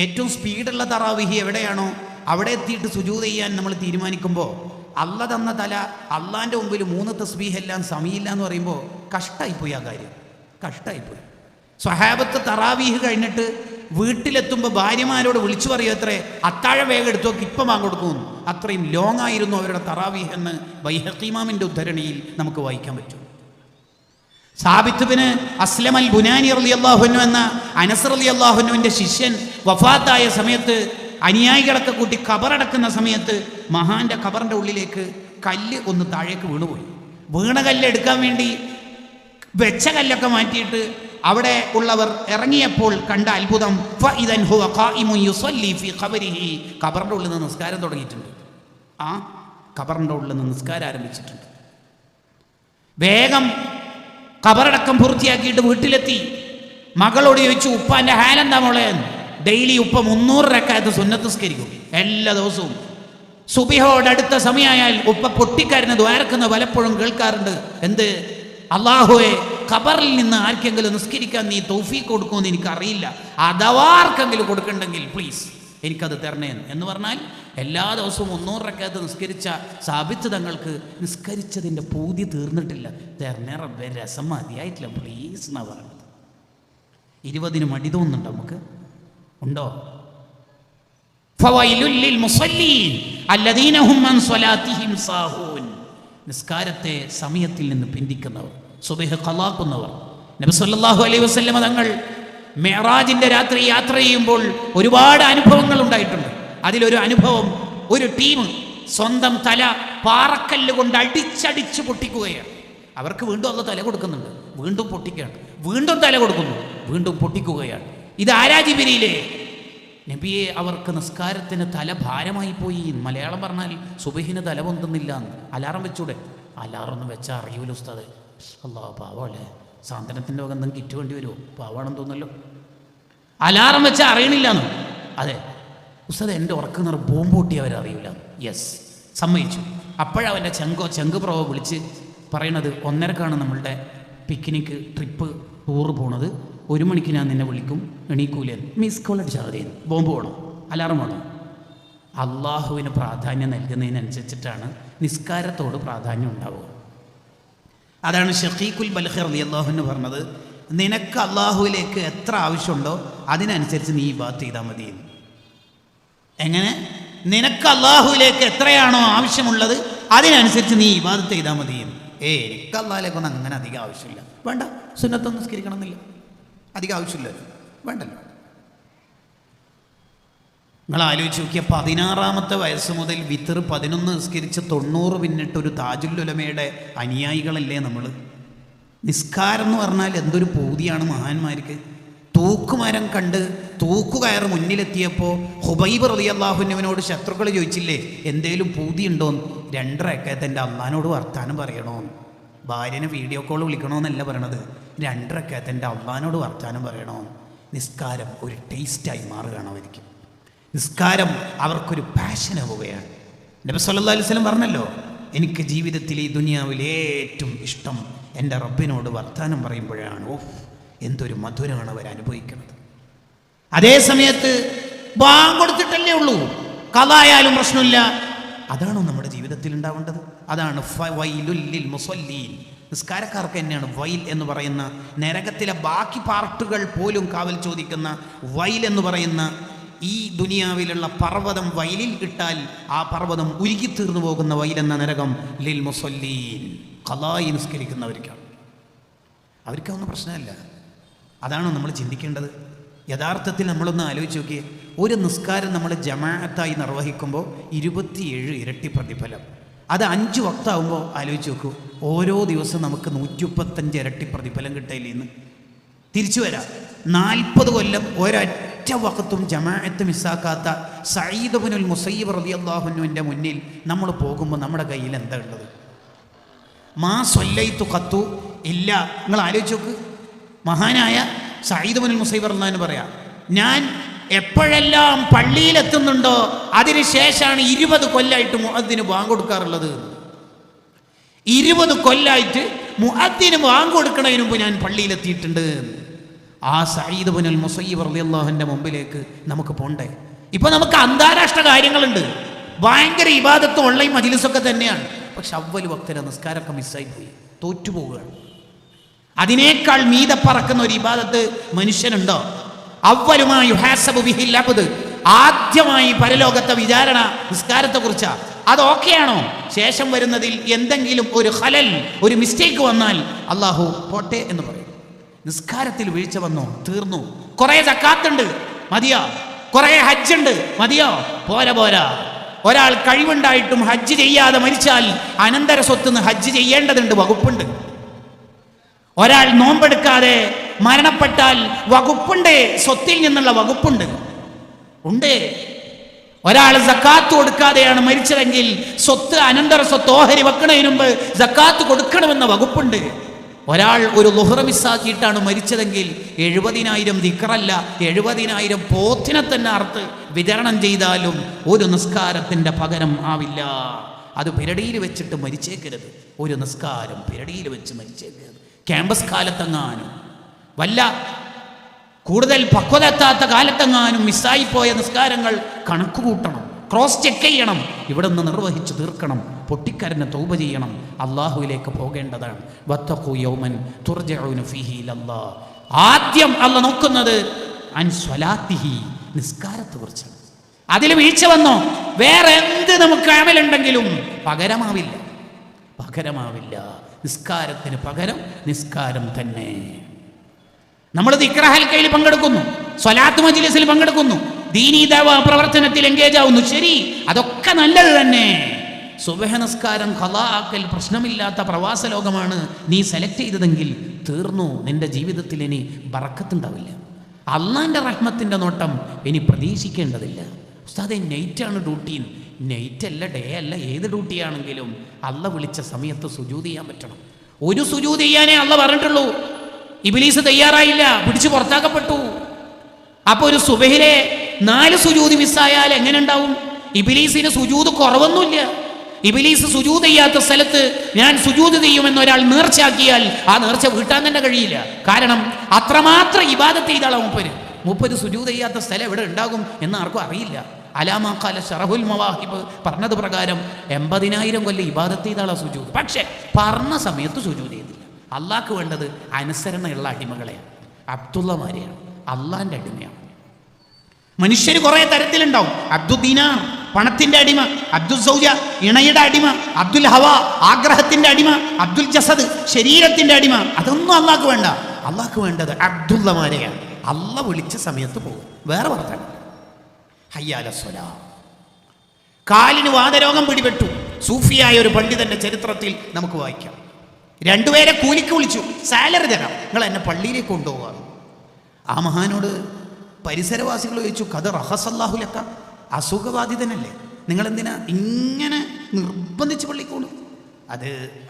ഏറ്റവും സ്പീഡുള്ള തറാവിഹി എവിടെയാണോ അവിടെ എത്തിയിട്ട് സുജൂദ് ചെയ്യാൻ നമ്മൾ തീരുമാനിക്കുമ്പോൾ അള്ള തന്ന തല അള്ളാൻ്റെ മുമ്പിൽ 3 തസ്ബീഹ് എല്ലാം സമയില്ല എന്ന് പറയുമ്പോൾ കഷ്ടമായിപ്പോയി. ആ കാര്യം കഷ്ടമായിപ്പോയി. സ്വഹാബത്ത് തറാവീഹ് കഴിഞ്ഞിട്ട് വീട്ടിലെത്തുമ്പോൾ ഭാര്യമാരോട് വിളിച്ചു പറയും, അത്രേ അത്താഴം വേഗം എടുത്തു നോക്കി ഇപ്പം വാങ്ങിക്കൊടുക്കുന്നു. അത്രയും ലോങ് ആയിരുന്നു അവരുടെ തറാവീഹ് എന്ന് ബൈഹഖി ഇമാമിൻ്റെ ഉദ്ധരണിയിൽ നമുക്ക് വായിക്കാൻ പറ്റും. സാബിത്ത് ബിൻ അസ്ലം അൽ ബുനാനി റളിയല്ലാഹു അൻഹു എന്ന അനസ് റളിയല്ലാഹു അൻഹുവിൻ്റെ ശിഷ്യൻ വഫാത്തായ സമയത്ത് അനുയായികളൊക്കെ കൂട്ടി ഖബറടക്കുന്ന സമയത്ത് മഹാന്റെ ഖബറിൻ്റെ ഉള്ളിലേക്ക് കല്ല് ഒന്ന് താഴേക്ക് വീണുപോയി. വീണ കല്ല് എടുക്കാൻ വേണ്ടി വെച്ച കല്ലൊക്കെ മാറ്റിയിട്ട് അവിടെ ഉള്ളവർ ഇറങ്ങിയപ്പോൾ കണ്ട അത്ഭുതം, ഫഇദൻ ഹുവ ഖായിമുൻ യുസല്ലി ഫീ ഖബരിഹി, ഖബറിൻ്റെ ഉള്ളിൽ നിന്ന് നിസ്കാരം തുടങ്ങിയിട്ടുണ്ട്. ആ ഖബറിൻ്റെ ഉള്ളിൽ നിന്ന് നിസ്കാരം ആരംഭിച്ചിട്ടുണ്ട്. വേഗം ഖബറടക്കം പൂർത്തിയാക്കിയിട്ട് വീട്ടിലെത്തി. മകളോട് ചോദിച്ചു, ഉപ്പാൻ്റെ ഹാലെന്താ മോളെ? ഡെയിലി ഉപ്പ 300 റക്അത്ത് സുന്നത്ത് നിസ്കരിക്കും എല്ലാ ദിവസവും. സുബിഹോടടുത്ത സമയമായാൽ ഉപ്പ പൊട്ടിക്കരഞ്ഞ് ദ്വാരക്കുന്ന പലപ്പോഴും കേൾക്കാറുണ്ട്. എന്ത്? അള്ളാഹുവേ, ഖബറിൽ നിന്ന് ആർക്കെങ്കിലും നിസ്കരിക്കാൻ നീ തൗഫീഖ് കൊടുക്കുമെന്ന് എനിക്കറിയില്ല, അഥവാ ആർക്കെങ്കിലും കൊടുക്കണ്ടെങ്കിൽ പ്ലീസ് എനിക്കത് തരണേ എന്ന് പറഞ്ഞാൽ എല്ലാ ദിവസവും 300 റക്അത്ത് നിസ്കരിച്ച സാബിത്ത് തങ്ങൾക്ക് നിസ്കരിച്ചതിൻ്റെ പൂതി തീർന്നിട്ടില്ല. തരണേ റബ്ബേ, രസം മതിയായിട്ടില്ല പ്ലീസ് എന്നാ പറഞ്ഞത്. 20 മടി തോന്നുന്നുണ്ടോ നമുക്ക്? ഉണ്ടോ? ഫവൈലുൽ ലിൽ മുസല്ലീൻ അല്ലദീന ഹും അൻ സ്വലാത്തിഹിം സാഹൂൻ, നിസ്കാരത്തെ സമയത്തിൽ നിന്ന് പിന്തിക്കുന്നവർ, സുബ്ഹ് ഖലാക്കുന്നവർ. നബി സല്ലല്ലാഹു അലൈഹി വസല്ലം തങ്ങൾ മിഅ്റാജിന്റെ രാത്രി യാത്ര ചെയ്യുമ്പോൾ ഒരുപാട് അനുഭവങ്ങൾ ഉണ്ടായിട്ടുണ്ട്. അതിലൊരു അനുഭവം, ഒരു ടീം സ്വന്തം തല പാറക്കല്ല് കൊണ്ട് അടിച്ചടിച്ച് പൊട്ടിക്കുകയാണ്. അവർക്ക് വീണ്ടും അള്ള തല കൊടുക്കുന്നുണ്ട്, വീണ്ടും പൊട്ടിക്കുകയാണ്, വീണ്ടും തല കൊടുക്കുന്നു, വീണ്ടും പൊട്ടിക്കുകയാണ്. ഇത് ആരാ? ജിബ്രീലേ. നബിയെ, അവർക്ക് നിസ്കാരത്തിന് തല ഭാരമായി പോയി. മലയാളം പറഞ്ഞാൽ സുബഹിന് തല പൊന്തുന്നില്ല. അലാറം വെച്ചൂടെ? അലാറൊന്നും വെച്ചാൽ അറിയൂല ഉസ്താദ്. അല്ലാഹ്, പാവല്ലേ, സാന്ത്വനത്തിൻ്റെ വക എന്തെങ്കിലും കിറ്റ് വേണ്ടി വരുമോ? പാവാണെന്ന് തോന്നല്ലോ. അലാറം വെച്ചാൽ അറിയണില്ലാന്ന്. അതെ ഉസ്താദ്, എൻ്റെ ഉറക്കം നിറ ബോംബ് പൊട്ടിയവരറിയില്ല. യെസ്, സമ്മതിച്ചു. അപ്പോഴവൻ്റെ ചെങ്ക് പ്രോ വിളിച്ച് പറയണത് 1:30 നമ്മളുടെ പിക്നിക്ക് ട്രിപ്പ് ടൂറ് പോണത്, 1 മണിക്ക് ഞാൻ നിന്നെ വിളിക്കും, എണീക്കൂലേ? മിസ് കോൾ അടിച്ചാൽ മതി. ബോംബ് വേണോ? അലാറം വേണോ? അള്ളാഹുവിന് പ്രാധാന്യം നൽകുന്നതിനനുസരിച്ചിട്ടാണ് നിസ്കാരത്തോട് പ്രാധാന്യം ഉണ്ടാവുക. അതാണ് ഷഖീഖുൽ ബൽഖി റളിയല്ലാഹു അൻഹു പറഞ്ഞത്, നിനക്ക് അള്ളാഹുവിലേക്ക് എത്ര ആവശ്യമുണ്ടോ അതിനനുസരിച്ച് നീ ഇബാദത്ത് ചെയ്താൽ മതി. എങ്ങനെ? നിനക്ക് അള്ളാഹുവിലേക്ക് എത്രയാണോ ആവശ്യമുള്ളത് അതിനനുസരിച്ച് നീ ഇബാദത്ത് ചെയ്താൽ മതി. എനിക്ക് അള്ളാഹിലേക്കൊന്നും അങ്ങനെ അധികം ആവശ്യമില്ല, വേണ്ട, സുന്നത്തൊന്നും നിസ്കരിക്കണം എന്നില്ല, അധികം ആവശ്യമില്ലല്ലോ, വേണ്ടല്ലോ. നിങ്ങൾ ആലോചിച്ച് നോക്കിയ 16ാമത്തെ വയസ്സ് മുതൽ വിത്തർ 11 നിസ്കരിച്ച് 90 പിന്നിട്ടൊരു താജുൽ ഉലമയുടെ അനുയായികളല്ലേ നമ്മൾ. നിസ്കാരം എന്ന് പറഞ്ഞാൽ എന്തൊരു പൂതിയാണ് മഹാന്മാർക്ക്. തൂക്കുമരം കണ്ട് തൂക്കുകയർ മുന്നിലെത്തിയപ്പോൾ ഹുബൈബ് റളിയല്ലാഹു അൻഹുവിനോട് ശത്രുക്കൾ ചോദിച്ചില്ലേ, എന്തേലും പൂതിയുണ്ടോന്ന്? 2 റക്അത്ത് എൻ്റെ അള്ളാഹിനോട് വർത്താനം പറയണോന്ന്. ഭാര്യനെ വീഡിയോ കോൾ വിളിക്കണമെന്നല്ല പറയണത്, 2 റക്അത്ത് എൻ്റെ അള്ളാഹിനോട് വർത്താനം പറയണോന്ന്. നിസ്കാരം ഒരു ടേസ്റ്റായി മാറുകയാണ് അവർക്ക്. നിസ്കാരം അവർക്കൊരു പാഷനാവുകയാണ്. നബി സല്ലല്ലാഹു അലൈഹി വസല്ലം പറഞ്ഞല്ലോ, എനിക്ക് ജീവിതത്തിൽ ഈ ദുനിയാവിൽ ഏറ്റവും ഇഷ്ടം എൻ്റെ റബ്ബിനോട് വർത്താനം പറയുമ്പോഴാണ്. ഓഫ്, എന്തൊരു മധുരമാണ് അവർ അനുഭവിക്കുന്നത്. അതേ സമയത്ത് ബാങ്ക് കൊടുത്തിട്ടല്ലേ ഉള്ളൂ, ഖളായാലും പ്രശ്നമില്ല. അതാണോ നമ്മുടെ ജീവിതത്തിൽ ജീവിതത്തിൽ ഉണ്ടാവേണ്ടത്. അതാണ് വൈലുൽ ലിൽ മുസല്ലീൻ. നിസ്കാരക്കാർക്ക് തന്നെയാണ് വൈൽ എന്ന് പറയുന്ന, നരകത്തിലെ ബാക്കി പാർട്ടുകൾ പോലും കാവൽ ചോദിക്കുന്ന വൈൽ എന്ന് പറയുന്ന ഈ ദുനിയാവിലുള്ള പർവ്വതം വയലിൽ ഇട്ടാൽ ആ പർവ്വതം ഉരുകിത്തീർന്നു പോകുന്ന വയലെന്ന നരകം ലിൽ മുസല്ലീൻ, ഖളായി നിസ്കരിക്കുന്നവർക്കാണ്. അവർക്കൊന്നും പ്രശ്നമല്ല. അതാണ് നമ്മൾ ചിന്തിക്കേണ്ടത്. യഥാർത്ഥത്തിൽ നമ്മളൊന്ന് ആലോചിച്ച് നോക്കിയേ, ഒരു നിസ്കാരം നമ്മൾ ജമാഅത്തായി നിർവഹിക്കുമ്പോൾ 27 ഇരട്ടി പ്രതിഫലം. അത് 5 വക്താവുമ്പോൾ ആലോചിച്ച് നോക്കൂ, ഓരോ ദിവസവും നമുക്ക് 135 ഇരട്ടി പ്രതിഫലം കിട്ടില്ലേ. ഇന്ന് തിരിച്ചു വരാം. 40 കൊല്ലം ഒരൊറ്റ വഖത്തും ജമാഅത്ത് മിസ്സാക്കാത്ത സഈദ് ഇബ്നുൽ മുസയ്യിബ് റളിയല്ലാഹു അൻഹുവിൻ്റെ മുന്നിൽ നമ്മൾ പോകുമ്പോൾ നമ്മുടെ കയ്യിൽ എന്താ ഉള്ളത്? മാ സ്വല്ലൈതു ഖത്തു ഇല്ല. നിങ്ങൾ ആലോചിച്ച് നോക്ക്. മഹാനായ സഈദ് ഇബ്നുൽ മുസയ്യിബ് റളിയല്ലാഹു അൻഹു പറയാം, ഞാൻ എപ്പോഴെല്ലാം പള്ളിയിലെത്തുന്നുണ്ടോ അതിനുശേഷമാണ് 20 കൊല്ലമായിട്ട് മുഅദ്ദിന് ബാങ്ക് കൊടുക്കാറുള്ളത്. 20 കൊല്ലമായിട്ട് മുഅദ്ദിന് ബാങ്ക് കൊടുക്കണതിന് മുമ്പ് ഞാൻ പള്ളിയിലെത്തിയിട്ടുണ്ട്. ആ സഈദ് ഇബ്നുൽ മുസയ്യിബ് റളിയല്ലാഹു അൻഹുവിൻ്റെ മുമ്പിലേക്ക് നമുക്ക് പോണ്ടേ? ഇപ്പൊ നമുക്ക് അന്താരാഷ്ട്ര കാര്യങ്ങളുണ്ട്, ഭയങ്കര ഇബാദത്തും ഓൺലൈൻ മജ്‌ലിസൊക്കെ തന്നെയാണ്. പക്ഷെ അവ്വൽ വക്തിലെ നിസ്കാരമൊക്കെ മിസ്സായി പോയി, തോറ്റുപോവുകയാണ്. അതിനേക്കാൾ മീതെ പറക്കുന്ന ഒരു ഇബാദത്ത് മനുഷ്യനുണ്ടോ? അവ്വലുമായി യുഹാസബു ബിഹിൽ അബ്ദ്, ആദ്യമായി പരലോകത്തെ വിചാരണ നിസ്കാരത്തെ കുറിച്ചാ. അത് ഓക്കെയാണോ? ശേഷം വരുന്നതിൽ എന്തെങ്കിലും ഒരു ഖലൽ, ഒരു മിസ്റ്റേക്ക് വന്നാൽ അള്ളാഹു പോട്ടെ എന്ന് പറയും. നിസ്കാരത്തിൽ വീഴ്ച വന്നോ, തീർന്നു. കുറെ സക്കാത്തുണ്ട്, മതിയോ? കുറെ ഹജ്ജുണ്ട്, മതിയോ? പോരാ. ഒരാൾ കഴിവുണ്ടായിട്ടും ഹജ്ജ് ചെയ്യാതെ മരിച്ചാൽ അനന്തര സ്വത്തുനിന്ന് ഹജ്ജ് ചെയ്യേണ്ടതുണ്ട്, വകുപ്പുണ്ട്. ഒരാൾ നോമ്പെടുക്കാതെ മരണപ്പെട്ടാൽ വകുപ്പുണ്ട്, സ്വത്തിൽ നിന്നുള്ള വകുപ്പുണ്ട്, ഉണ്ട്. ഒരാൾ സക്കാത്ത് കൊടുക്കാതെയാണ് മരിച്ചതെങ്കിൽ സ്വത്ത്, അനന്തര സ്വത്ത് ഓഹരി വെക്കണതിന് മുമ്പ് സക്കാത്ത് കൊടുക്കണമെന്ന വകുപ്പുണ്ട്. ഒരാൾ ഒരു ളുഹ്ർ മിസ്സാക്കിയിട്ടാണ് മരിച്ചതെങ്കിൽ 70,000 ദിക്റല്ല, 70,000 പോത്തിനെ തന്നെ അറുത്ത് വിതരണം ചെയ്താലും ഒരു നിസ്കാരത്തിൻ്റെ പകരം ആവില്ല. അത് പിരടിയിൽ വെച്ചിട്ട് മരിച്ചേക്കരുത്. ഒരു നിസ്കാരം പിരടിയിൽ വെച്ച് മരിച്ചേക്കരുത്. ക്യാമ്പസ് കാലത്തെങ്ങാനും, വല്ല കൂടുതൽ പക്വത എത്താത്ത കാലത്തെങ്ങാനും മിസ്സായിപ്പോയ നിസ്കാരങ്ങൾ കണക്ക് കൂട്ടണം, ക്രോസ് ചെക്ക് ചെയ്യണം, ഇവിടെ നിന്ന് നിർവഹിച്ചു തീർക്കണം, പൊട്ടിക്കരന് തൗബ ചെയ്യണം, അള്ളാഹുവിലേക്ക് പോകേണ്ടതാണ്. വത്തഖൂ യൗമൻ തുർജഊന ഫീഹി ഇലല്ലാഹ്. ആദ്യം അള്ളാഹ് നോക്കുന്നത് അൻ സ്വലാത്തിഹി, നിസ്കാരത്തെ കുറിച്ചാണ്. അതിൽ വീഴ്ച വന്നോ വേറെ എന്ത് നമുക്ക് അമലുണ്ടെങ്കിലും പകരമാവില്ല. നിസ്കാരത്തിന് പകരം നിസ്കാരം തന്നെ. നമ്മൾ ദിക്ർ ഹൽക്കയിൽ പങ്കെടുക്കുന്നു, സ്വലാത്ത് മജ്‌ലിസിൽ പങ്കെടുക്കുന്നു, ദീനീ ദഅവ പ്രവർത്തനത്തിൽ എൻഗേജ് ആവുന്നു, ശരി, അതൊക്കെ നല്ലത് തന്നെ. സുബ്ഹ് നിസ്കാരം ഖളാ ആക്കൽ പ്രശ്നമില്ലാത്ത പ്രവാസ ലോകമാണ് നീ സെലക്ട് ചെയ്തതെങ്കിൽ തീർന്നു. നിന്റെ ജീവിതത്തിൽ ഇനി ബറക്കത്തുണ്ടാവില്ല. അള്ളാന്റെ റഹ്മത്തിന്റെ നോട്ടം ഇനി പ്രതീക്ഷിക്കേണ്ടതില്ല. ഉസ്താദേ, നൈറ്റാണ് ഡ്യൂട്ടി. നൈറ്റ് അല്ല, ഡേ അല്ല, ഏത് ഡ്യൂട്ടിയാണെങ്കിലും അള്ള വിളിച്ച സമയത്ത് സുജൂദ് ചെയ്യാൻ പറ്റണം. ഒരു സുജൂദ് ചെയ്യാനേ അള്ള പറഞ്ഞിട്ടുള്ളൂ. ഇബ്ലീസ് തയ്യാറായില്ല, പിടിച്ചു പുറത്താക്കപ്പെട്ടു. അപ്പൊ ഒരു സുബഹിലെ 4 സുജൂദ് മിസ്സായാൽ എങ്ങനെ ഉണ്ടാവും? ഇബ്ലീസിന് സുജൂദ് കുറവൊന്നുമില്ല. ഇബ്ലീസ് സുജൂദ് ചെയ്യാത്ത സ്ഥലത്ത് ഞാൻ സുജൂദ് ചെയ്യുമെന്ന് ഒരാൾ നേർച്ചയാക്കിയാൽ ആ നേർച്ച വീട്ടാൻ തന്നെ കഴിയില്ല. കാരണം അത്രമാത്രം ഇബാദത്ത് ചെയ്താളാ മൂപ്പര് സുജൂദ് ചെയ്യാത്ത സ്ഥലം എവിടെ ഉണ്ടാകും എന്ന് ആർക്കും അറിയില്ല. അലാമാക്കാല ഷറഹുൽ മവാഹിബ് പറഞ്ഞത് പ്രകാരം 80,000 കൊല്ലം ഇബാദത്ത് ചെയ്താളാ സുജൂദ്. പക്ഷെ പറഞ്ഞ സമയത്ത് സുജൂദ് ചെയ്തില്ല. അള്ളാഹ്ക്ക് വേണ്ടത് അനുസരണയുള്ള അടിമകളെയാണ്, അബ്ദുള്ളമാരെയാണ്, അള്ളാന്റെ അടിമയാണ്. മനുഷ്യർ കുറെ തരത്തിലുണ്ടാവും. അബ്ദുൽ ദീനാർ, പണത്തിന്റെ അടിമ; അബ്ദുൽ സൗജ, ഇണയുടെ അടിമ; അബ്ദുൽ ഹവ, ആഗ്രഹത്തിന്റെ അടിമ; അബ്ദുൽ ജസദ്, ശരീരത്തിന്റെ അടിമ. അതൊന്നും അള്ളാഹ്ക്ക് വേണ്ട. അള്ളാഹ്ക്ക് വേണ്ടത് അബ്ദുള്ളമാരെയാണ്. അള്ള വിളിച്ച സമയത്ത് പോകും, വേറെ വർത്താനം. ഹയ്യാല സ്വലാ. കാലിന് വാതരോഗം പിടിപെട്ടു. സൂഫിയായ ഒരു പണ്ഡിതന്റെ ചരിത്രത്തിൽ നമുക്ക് വായിക്കാം. 2 പേരെ കൂലിക്ക് വിളിച്ചു, സാലറി തരാം, നിങ്ങൾ എന്നെ പള്ളിയിലേക്ക് കൊണ്ടുപോകാം. ആ മഹാനോട് പരിസരവാസികൾ ചോദിച്ചു, കഥ റഹസല്ലാഹു ലക്ക, അസുഖബാധിതനല്ലേ, നിങ്ങളെന്തിനാ ഇങ്ങനെ നിർബന്ധിച്ച് പള്ളിക്കോളൂ?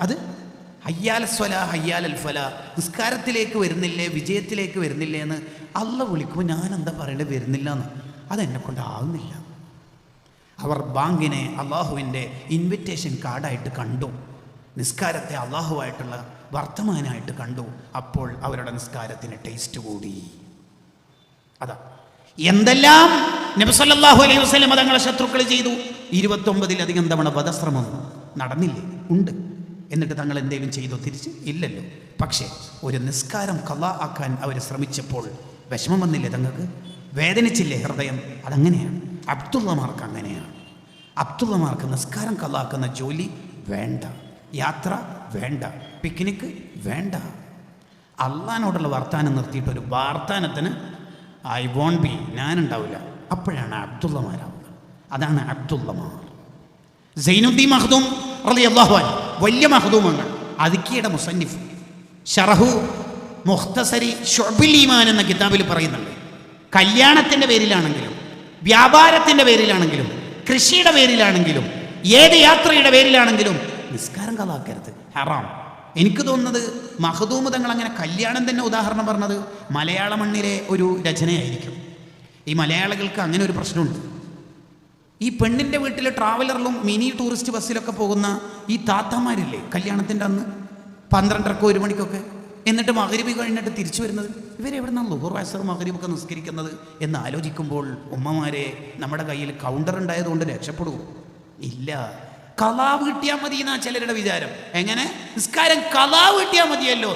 അത് ഹയ്യാല സ്വലാ ഹയ്യാലൽ ഫലാ, നിസ്കാരത്തിലേക്ക് വരുന്നില്ലേ, വിജയത്തിലേക്ക് വരുന്നില്ലേ എന്ന് അള്ള വിളിക്കുമ്പോൾ ഞാൻ എന്താ പറയേണ്ടത്? വരുന്നില്ല എന്ന്. അതെന്നെ കൊണ്ടാകുന്നില്ല. അവർ ബാങ്കിനെ അള്ളാഹുവിൻ്റെ ഇൻവിറ്റേഷൻ കാർഡായിട്ട് കണ്ടു, നിസ്കാരത്തെ അള്ളാഹുവായിട്ടുള്ള വർത്തമാനമായിട്ട് കണ്ടു. അപ്പോൾ അവരുടെ നിസ്കാരത്തിന് ടേസ്റ്റ് കൂടി. അതാ എന്തെല്ലാം നബി സല്ലല്ലാഹു അലൈഹി വസല്ലം തങ്ങളെ ശത്രുക്കൾ ചെയ്തു. 29-ലധികം തവണ വധശ്രമം. നടന്നില്ലേ? ഉണ്ട്. എന്നിട്ട് തങ്ങൾ എന്തെങ്കിലും ചെയ്തോ തിരിച്ച്? ഇല്ലല്ലോ. പക്ഷേ ഒരു നിസ്കാരം ഖളാ ആക്കാൻ അവർ ശ്രമിച്ചപ്പോൾ വിഷമം വന്നില്ലേ തങ്ങൾക്ക്? വേദനിച്ചില്ലേ ഹൃദയം? അതങ്ങനെയാണ്. അബ്ദുള്ളമാർക്ക് അങ്ങനെയാണ്. അബ്ദുള്ളമാർക്ക് നിസ്കാരം ഖളാ ആക്കുന്ന ജോലി വേണ്ട, യാത്ര വേണ്ട, പിക്നിക്ക് വേണ്ട. അള്ളാഹിനോടുള്ള വർത്താനം നിർത്തിയിട്ടൊരു വാർത്താനത്തിന് ഐ വോണ്ട് ബി, ഞാനുണ്ടാവില്ല. അപ്പോഴാണ് അബ്ദുള്ളമാരാവുന്നത്. അതാണ് അബ്ദുള്ളമാർ. സൈനുദ്ദീൻ മഖ്ദൂം റളിയല്ലാഹു അൻഹു വലിയ മഖ്ദൂമാണ്. അദ്കിയുടെ മുസന്നിഫ് ശറഹു മുഖ്തസരി ശുഅബുൽ ഈമാൻ എന്ന കിതാബിൽ പറയുന്നുണ്ട്, കല്യാണത്തിൻ്റെ പേരിലാണെങ്കിലും വ്യാപാരത്തിൻ്റെ പേരിലാണെങ്കിലും കൃഷിയുടെ പേരിലാണെങ്കിലും ഏത് യാത്രയുടെ പേരിലാണെങ്കിലും നിസ്കാരം ഖളാക്കരുത്, ഹറാം. എനിക്ക് തോന്നുന്നത് മഖ്ദൂം തങ്ങൾ അങ്ങനെ കല്യാണം തന്നെ ഉദാഹരണം പറഞ്ഞത് മലയാള മണ്ണിലെ ഒരു രചനയായിരിക്കും. ഈ മലയാളികൾക്ക് അങ്ങനെ ഒരു പ്രശ്നമുണ്ട്. ഈ പെണ്ണിൻ്റെ വീട്ടിൽ ട്രാവലറിലും മിനി ടൂറിസ്റ്റ് ബസ്സിലൊക്കെ പോകുന്ന ഈ താത്തമാരില്ലേ, കല്യാണത്തിൻ്റെ അന്ന് 12:30 1 മണിക്കൊക്കെ, എന്നിട്ട് മഗ്‌രിബ് കഴിഞ്ഞിട്ട് തിരിച്ചു വരുന്നത്, ഇവരെവിടെ നിന്നാണ് ളുഹുർ അസ്ർ മഗ്‌രിബൊക്കെ നിസ്കരിക്കുന്നത് എന്ന് ആലോചിക്കുമ്പോൾ ഉമ്മമാരെ, നമ്മുടെ കയ്യിൽ കൗണ്ടർ ഉണ്ടായതുകൊണ്ട് രക്ഷപ്പെടുമോ? ഇല്ല. ഖളാ വീട്ടിയാൽ മതി എന്നാ ചിലരുടെ വിചാരം. എങ്ങനെ? നിസ്കാരം ഖളാ വീട്ടിയാൽ മതിയല്ലോ,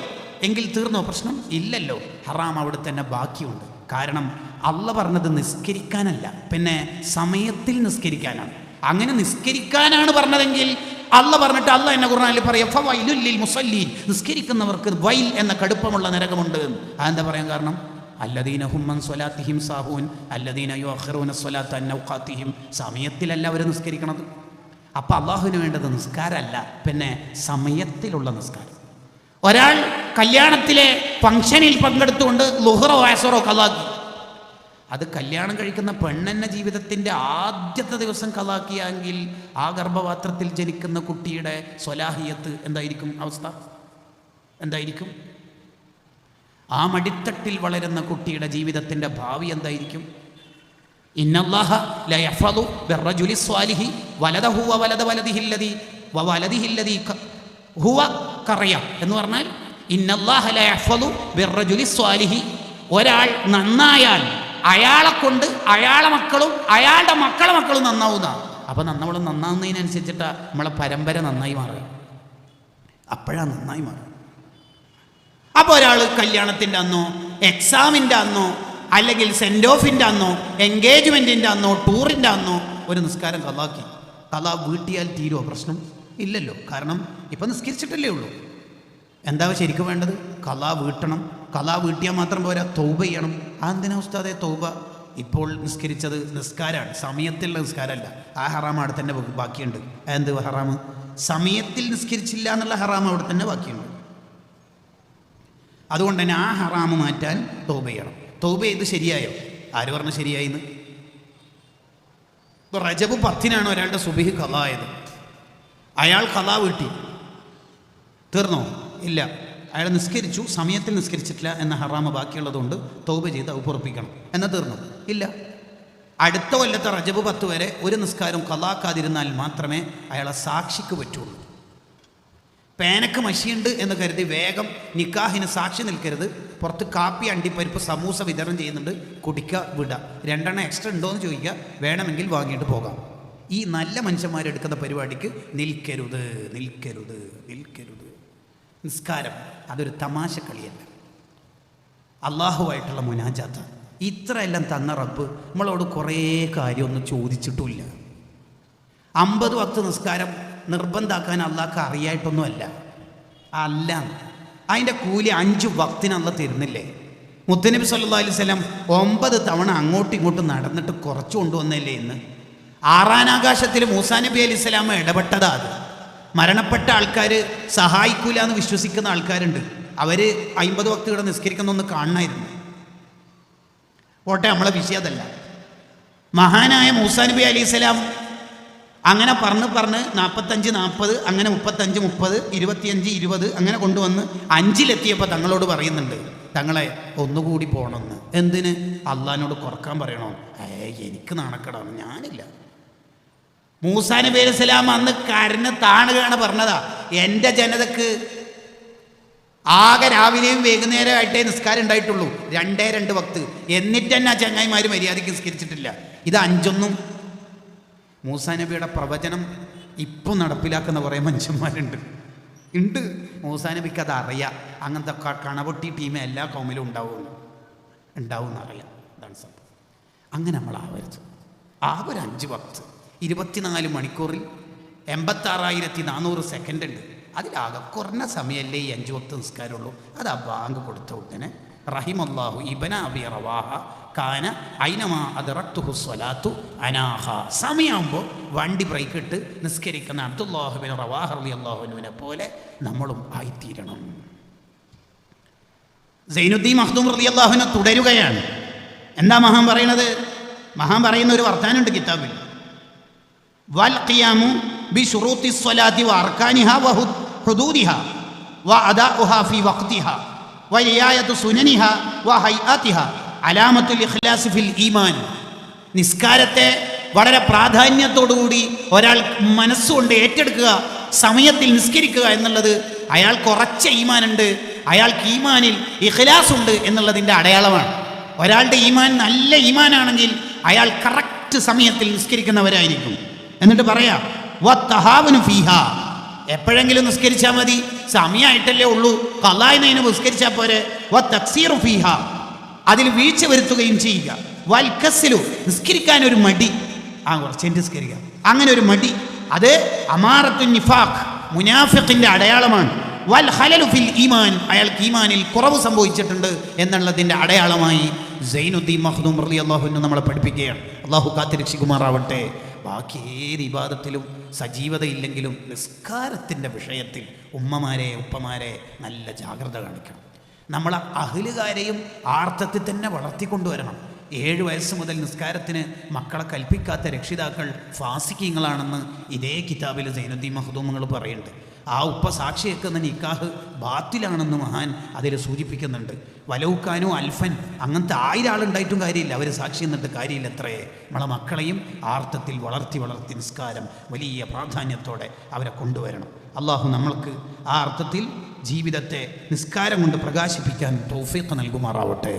എങ്കിൽ തീർന്നോ പ്രശ്നം? ഇല്ലല്ലോ, ഹറാം അവിടെ തന്നെ ബാക്കിയുണ്ട്. കാരണം അള്ള പറഞ്ഞത് നിസ്കരിക്കാനല്ല, പിന്നെ സമയത്തിൽ നിസ്കരിക്കാനാണ്. അങ്ങനെ നിസ്കരിക്കാനാണ് പറഞ്ഞതെങ്കിൽ അള്ള പറഞ്ഞിട്ട് അള്ള എന്നെ ഖുർആനിൽ പറയാം ഫവൈലുൽ ലിൽ മുസല്ലീൻ, നിസ്കരിക്കുന്നവർക്ക് വൈൽ എന്ന കടുപ്പമുള്ള നരകമുണ്ട്. അതെന്താ പറയാൻ കാരണം? അല്ലദീന ഹും അൻ സ്വലാത്തിഹിം സാഹൂൻ അല്ലദീന യുഅഖിറൂന സ്വലാത്ത അൻ ഔഖാത്തിഹിം, സമയത്തിലല്ല അവർ നിസ്കരിക്കണത്. അപ്പം അള്ളാഹുവിന് വേണ്ടത് നിസ്കാരമല്ല, പിന്നെ സമയത്തിലുള്ള നിസ്കാരം. ഒരാൾ കല്യാണത്തിലെ ഫംഗ്ഷനിൽ പങ്കെടുത്തുകൊണ്ട് ളുഹറോ അസ്റോ ഖളാക്കി, അത് കല്യാണം കഴിക്കുന്ന പെണ്ണെന്ന ജീവിതത്തിൻ്റെ ആദ്യത്തെ ദിവസം ഖളാക്കിയെങ്കിൽ ആ ഗർഭപാത്രത്തിൽ ജനിക്കുന്ന കുട്ടിയുടെ സ്വലാഹിയത്ത് എന്തായിരിക്കും അവസ്ഥ? എന്തായിരിക്കും? ആ മടിത്തട്ടിൽ വളരുന്ന കുട്ടിയുടെ ജീവിതത്തിൻ്റെ ഭാവി എന്തായിരിക്കും? ഇന്നല്ലാഹ ല യഹ്ഫദു ബിർറജുലി സ്വാലിഹി വലദഹു വലദ വലദിഹില്ലദി വവലദിഹില്ലദി ഹുവ ഖറിയ എന്ന് പറഞ്ഞാൽ ഇന്നല്ലാഹ ല യഹ്ഫദു ബിർറജുലി സ്വാലിഹി, ഒരാൾ നന്നായാൽ അയാളെ കൊണ്ട് അയാളെ മക്കളും അയാളുടെ മക്കളെ മക്കളും നന്നാവുന്ന. അപ്പം നമ്മൾ നന്നാവുന്നതിനനുസരിച്ചിട്ടാണ് നമ്മളെ പരമ്പര നന്നായി മാറുക. അപ്പോഴാണ് നന്നായി മാറുക. അപ്പോൾ ഒരാൾ കല്യാണത്തിൻ്റെ അന്നോ എക്സാമിൻ്റെ അന്നോ അല്ലെങ്കിൽ സെൻഡ് ഓഫിൻ്റെ അന്നോ എൻഗേജ്മെൻറ്റിൻ്റെ അന്നോ ടൂറിൻ്റെ അന്നോ ഒരു നിസ്കാരം ഖളാക്കി, ഖളാ വീട്ടിയാൽ തീരുമോ പ്രശ്നം? ഇല്ലല്ലോ. കാരണം ഇപ്പം നിസ്കരിച്ചിട്ടല്ലേ ഉള്ളൂ. എന്താ ശരിക്കും വേണ്ടത്? ഖളാ വീട്ടണം. ഖളാ വീട്ടിയാൽ മാത്രം പോരാ, തൗബ ചെയ്യണം. അതെന്തിനാ ഉസ്താദേ തൗബ? ഇപ്പോൾ നിസ്കരിച്ചത് നിസ്കാരമാണ്, സമയത്തിലുള്ള നിസ്കാരമല്ല. ആ ഹറാം അവിടെ തന്നെ ബാക്കിയുണ്ട്. എന്ത് ഹറാം? സമയത്തിൽ നിസ്കരിച്ചില്ല എന്നുള്ള ഹറാം അവിടെ തന്നെ ബാക്കിയുണ്ട്. അതുകൊണ്ട് തന്നെ ആ ഹറാം മാറ്റാൻ തൗബ ചെയ്യണം. തൗബ ചെയ്ത് ശരിയായോ? ആര് പറഞ്ഞു ശരിയായിന്ന്? ഇപ്പോൾ റജബ് 10-നാണ് ഒരാളുടെ സുബഹി ഖളാ ആയത്. അയാൾ ഖളാ വീട്ടി, തീർന്നോ? ഇല്ല. അയാൾ നിസ്കരിച്ചു, സമയത്തിൽ നിസ്കരിച്ചിട്ടില്ല എന്ന ഹറാമ് ബാക്കിയുള്ളതുകൊണ്ട് തൗബ ചെയ്ത് അത് പൊറപ്പിക്കണം. എന്നാൽ തീർന്നു? ഇല്ല. അടുത്ത കൊല്ലത്തെ റജബ് 10 വരെ ഒരു നിസ്കാരം ഖളാക്കാതിരുന്നാൽ മാത്രമേ അയാളെ സാക്ഷിക്ക് പറ്റുള്ളൂ. പേനക്ക് മഷിയുണ്ട് എന്ന് കരുതി വേഗം നിക്കാഹിന് സാക്ഷി നിൽക്കരുത്. പുറത്ത് കാപ്പി അണ്ടിപ്പരിപ്പ് സമൂസ വിതരണം ചെയ്യുന്നുണ്ട്, കുടിക്കുക, വിടുക. 2 എക്സ്ട്രാ ഉണ്ടോ എന്ന് ചോദിക്കുക, വേണമെങ്കിൽ വാങ്ങിയിട്ട് പോകാം. ഈ നല്ല മനുഷ്യന്മാരെടുക്കുന്ന പരിപാടിക്ക് നിൽക്കരുത്, നിൽക്കരുത്, നിൽക്കരുത്. നിസ്കാരം അതൊരു തമാശ കളിയല്ല, അള്ളാഹുവായിട്ടുള്ള മുനാജാത്ത. ഇത്രയെല്ലാം തന്ന റബ്ബ് നമ്മളോട് കുറേ കാര്യമൊന്നും ചോദിച്ചിട്ടുമില്ല. 50 വക്ത് നിസ്കാരം നിർബന്ധമാക്കാൻ അള്ളാഹ്ക്ക് അറിയായിട്ടൊന്നുമല്ല. അല്ല, അതിൻ്റെ കൂലി 5 വക്തിന് അള്ളാഹ് തരുന്നില്ലേ? മുത്തനബി സല്ലല്ലാഹു അലൈഹി വസല്ലം 9 തവണ അങ്ങോട്ടും ഇങ്ങോട്ടും നടന്നിട്ട് കുറച്ച് കൊണ്ടുവന്നല്ലേ ഇന്ന്. 6-ാം ആകാശത്തിൽ മൂസാ നബി അലൈഹി സ്വലാം ഇടപെട്ടതാ. അത് മരണപ്പെട്ട ആൾക്കാർ സഹായിക്കൂല എന്ന് വിശ്വസിക്കുന്ന ആൾക്കാരുണ്ട്. അവർ 50 വക്ത് ഇവിടെ നിസ്കരിക്കുന്നൊന്ന് കാണണമായിരുന്നു. പോട്ടെ, നമ്മളെ വിഷയം അതല്ല. മഹാനായ മൂസാ നബി അലൈഹി സ്വലാം അങ്ങനെ പറഞ്ഞ് 45-40 അങ്ങനെ 35-30 25-20 അങ്ങനെ കൊണ്ടുവന്ന് 5-ലെത്തിയപ്പോൾ തങ്ങളോട് പറയുന്നുണ്ട്, തങ്ങളെ ഒന്നുകൂടി പോകണമെന്ന്. എന്തിന്? അള്ളാഹിനോട് കുറക്കാൻ പറയണോ? എനിക്ക് നാണക്കേടാണ്, ഞാനില്ല. മൂസാ നബി അലൈഹി സ്വലാം അന്ന് കരഞ്ഞ് താണുകയാണ് പറഞ്ഞതാ, എൻ്റെ ജനതക്ക് ആകെ രാവിലെയും വൈകുന്നേരമായിട്ടേ നിസ്കാരം ഉണ്ടായിട്ടുള്ളൂ, 2 വക്ത്. എന്നിട്ട് തന്നെ ആ ചങ്ങായിമാർ മര്യാദയ്ക്ക് നിസ്കരിച്ചിട്ടില്ല. ഇത് 5 മൂസാ നബിയുടെ പ്രവചനം ഇപ്പം നടപ്പിലാക്കുന്ന കുറേ മനുഷ്യന്മാരുണ്ട്. മൂസാ നബിക്ക് അത് അറിയാം. അങ്ങനത്തെ കണപൊട്ടി ടീം എല്ലാ കൗമിലും ഉണ്ടാവും എന്നറിയാം. അതാണ് സംഭവം. അങ്ങനെ നമ്മളാവരുത്. ആകെ ഒരു 5 വക്ത് 24 മണിക്കൂറിൽ 86,400 സെക്കൻഡ് ഉണ്ട്. അതിലാകെ കുറഞ്ഞ സമയമല്ലേ ഈ 5 വക്ത് നിസ്കാരമുള്ളൂ. അത് ആ ബാങ്ക് കൊടുത്ത ഉടനെ റഹിമല്ലാഹു ഇബ്ന അബി റവാഹ കാന ഐനമാ അദ്റക്തുഹു സ്വലാത്തു അനാഹ. സമയമാകുമ്പോൾ വണ്ടി ബ്രേക്ക് ഇട്ട് നിസ്കരിക്കുന്ന അബ്ദുല്ലാഹി ബിൻ റവാഹ റളിയല്ലാഹു അൻഹുവിനെ പോലെ നമ്മളും ആയിത്തീരണം. സൈനുദ്ദീൻ മഖ്ദൂം റളിയല്ലാഹു അൻഹു തുടരുകയാണ്. എന്താ മഹാൻ പറയുന്നത്? മഹാൻ പറയുന്ന ഒരു വർത്താനുണ്ട് കിതാബിൽ. വൽ ഖിയാമു ബിശുറൂത്തി സ്വലാത്തി വഅർകാനിഹാ വഹുദൂദിഹാ വഅദാഉഹാ ഫീ വഖ്തിഹാ വരിയായത്തു സുനനിഹാ വഹൈഅതിഹാ അലാമത്തുൽ ഇഖ്ലാസ് ഫിൽ ഈമാൻ. നിസ്കാരത്തെ വളരെ പ്രാധാന്യത്തോടുകൂടി ഒരാൾ മനസ്സുകൊണ്ട് ഏറ്റെടുക്കുക, സമയത്തിൽ നിസ്കരിക്കുക എന്നുള്ളത് അയാൾക്ക് ഉറച്ച ഈമാനുണ്ട്, അയാൾക്ക് ഈമാനിൽ ഇഖ്ലാസ് ഉണ്ട് എന്നുള്ളതിൻ്റെ അടയാളമാണ്. ഒരാളുടെ ഈമാൻ നല്ല ഈമാനാണെങ്കിൽ അയാൾ കറക്റ്റ് സമയത്തിൽ നിസ്കരിക്കുന്നവരായിരിക്കും. എന്നിട്ട് പറയാം വത്തഹാവനു ഫീഹാ, എപ്പോഴെങ്കിലും നിസ്കരിച്ചാൽ മതി, സമയമായിട്ടല്ലേ ഉള്ളൂ, ഖളായിനു നിസ്കരിച്ചാൽ പോരെ. വതക്സീറു ഫീഹാ, അതിൽ വീഴ്ച വരുത്തുകയും ചെയ്യുക. വൽക്കസ്ലു, നിസ്കരിക്കാൻ ഒരു മടി, കുറച്ച് നിസ്കരിക്കുക, അങ്ങനെ ഒരു മടി, അത് അമാറത്തു നിഫാഖ്, മുനാഫിഖിന്റെ അടയാളമാണ്. വൽ ഖലലു ഫിൽ ഈമാൻ, അയാൾക്ക് ഈമാനിൽ കുറവ് സംഭവിച്ചിട്ടുണ്ട് എന്നുള്ളതിൻ്റെ അടയാളമായി സൈനുദ്ദീൻ മഖ്ദൂം റളിയല്ലാഹു അൻഹു നമ്മളെ പഠിപ്പിക്കുകയാണ്. അള്ളാഹു കാത്തിരക്ഷിക്കുമാറാവട്ടെ. ബാക്കി ഏത് ഇബാദത്തിലും സജീവതയില്ലെങ്കിലും നിസ്കാരത്തിൻ്റെ വിഷയത്തിൽ ഉമ്മമാരെ ഉപ്പമാരെ നല്ല ജാഗ്രത കാണിക്കണം. നമ്മൾ അഹ്ലുകാരെയും ആർത്തത്തിൽ തന്നെ വളർത്തിക്കൊണ്ടുവരണം. 7 വയസ്സ് മുതൽ നിസ്കാരത്തിന് മക്കളെ കൽപ്പിക്കാത്ത രക്ഷിതാക്കൾ ഫാസിഖീങ്ങളാണെന്ന് ഇതേ കിതാബിൽ സൈനുദ്ദീൻ മഖ്ദൂം പറയുന്നുണ്ട്. ആ ഉപ്പ സാക്ഷി വെക്കുന്ന നിക്കാഹ് ബാത്തിലാണെന്ന് മഹാൻ അതിൽ സൂചിപ്പിക്കുന്നുണ്ട്. വലൗക്കാനോ അൽഫൻ, അങ്ങനത്തെ 1000 ആളുണ്ടായിട്ടും കാര്യമില്ല, അവർ സാക്ഷി എന്നിട്ട് കാര്യമില്ല. എത്രയേ നമ്മളെ മക്കളെയും ആർത്തത്തിൽ വളർത്തി നിസ്കാരം വലിയ പ്രാധാന്യത്തോടെ അവരെ കൊണ്ടുവരണം. അള്ളാഹു നമ്മൾക്ക് ആ അർത്ഥത്തിൽ ജീവിതത്തെ നിസ്കാരം കൊണ്ട് പ്രകാശിപ്പിക്കാൻ തൗഫീഖ് നൽകുമാറാവട്ടെ.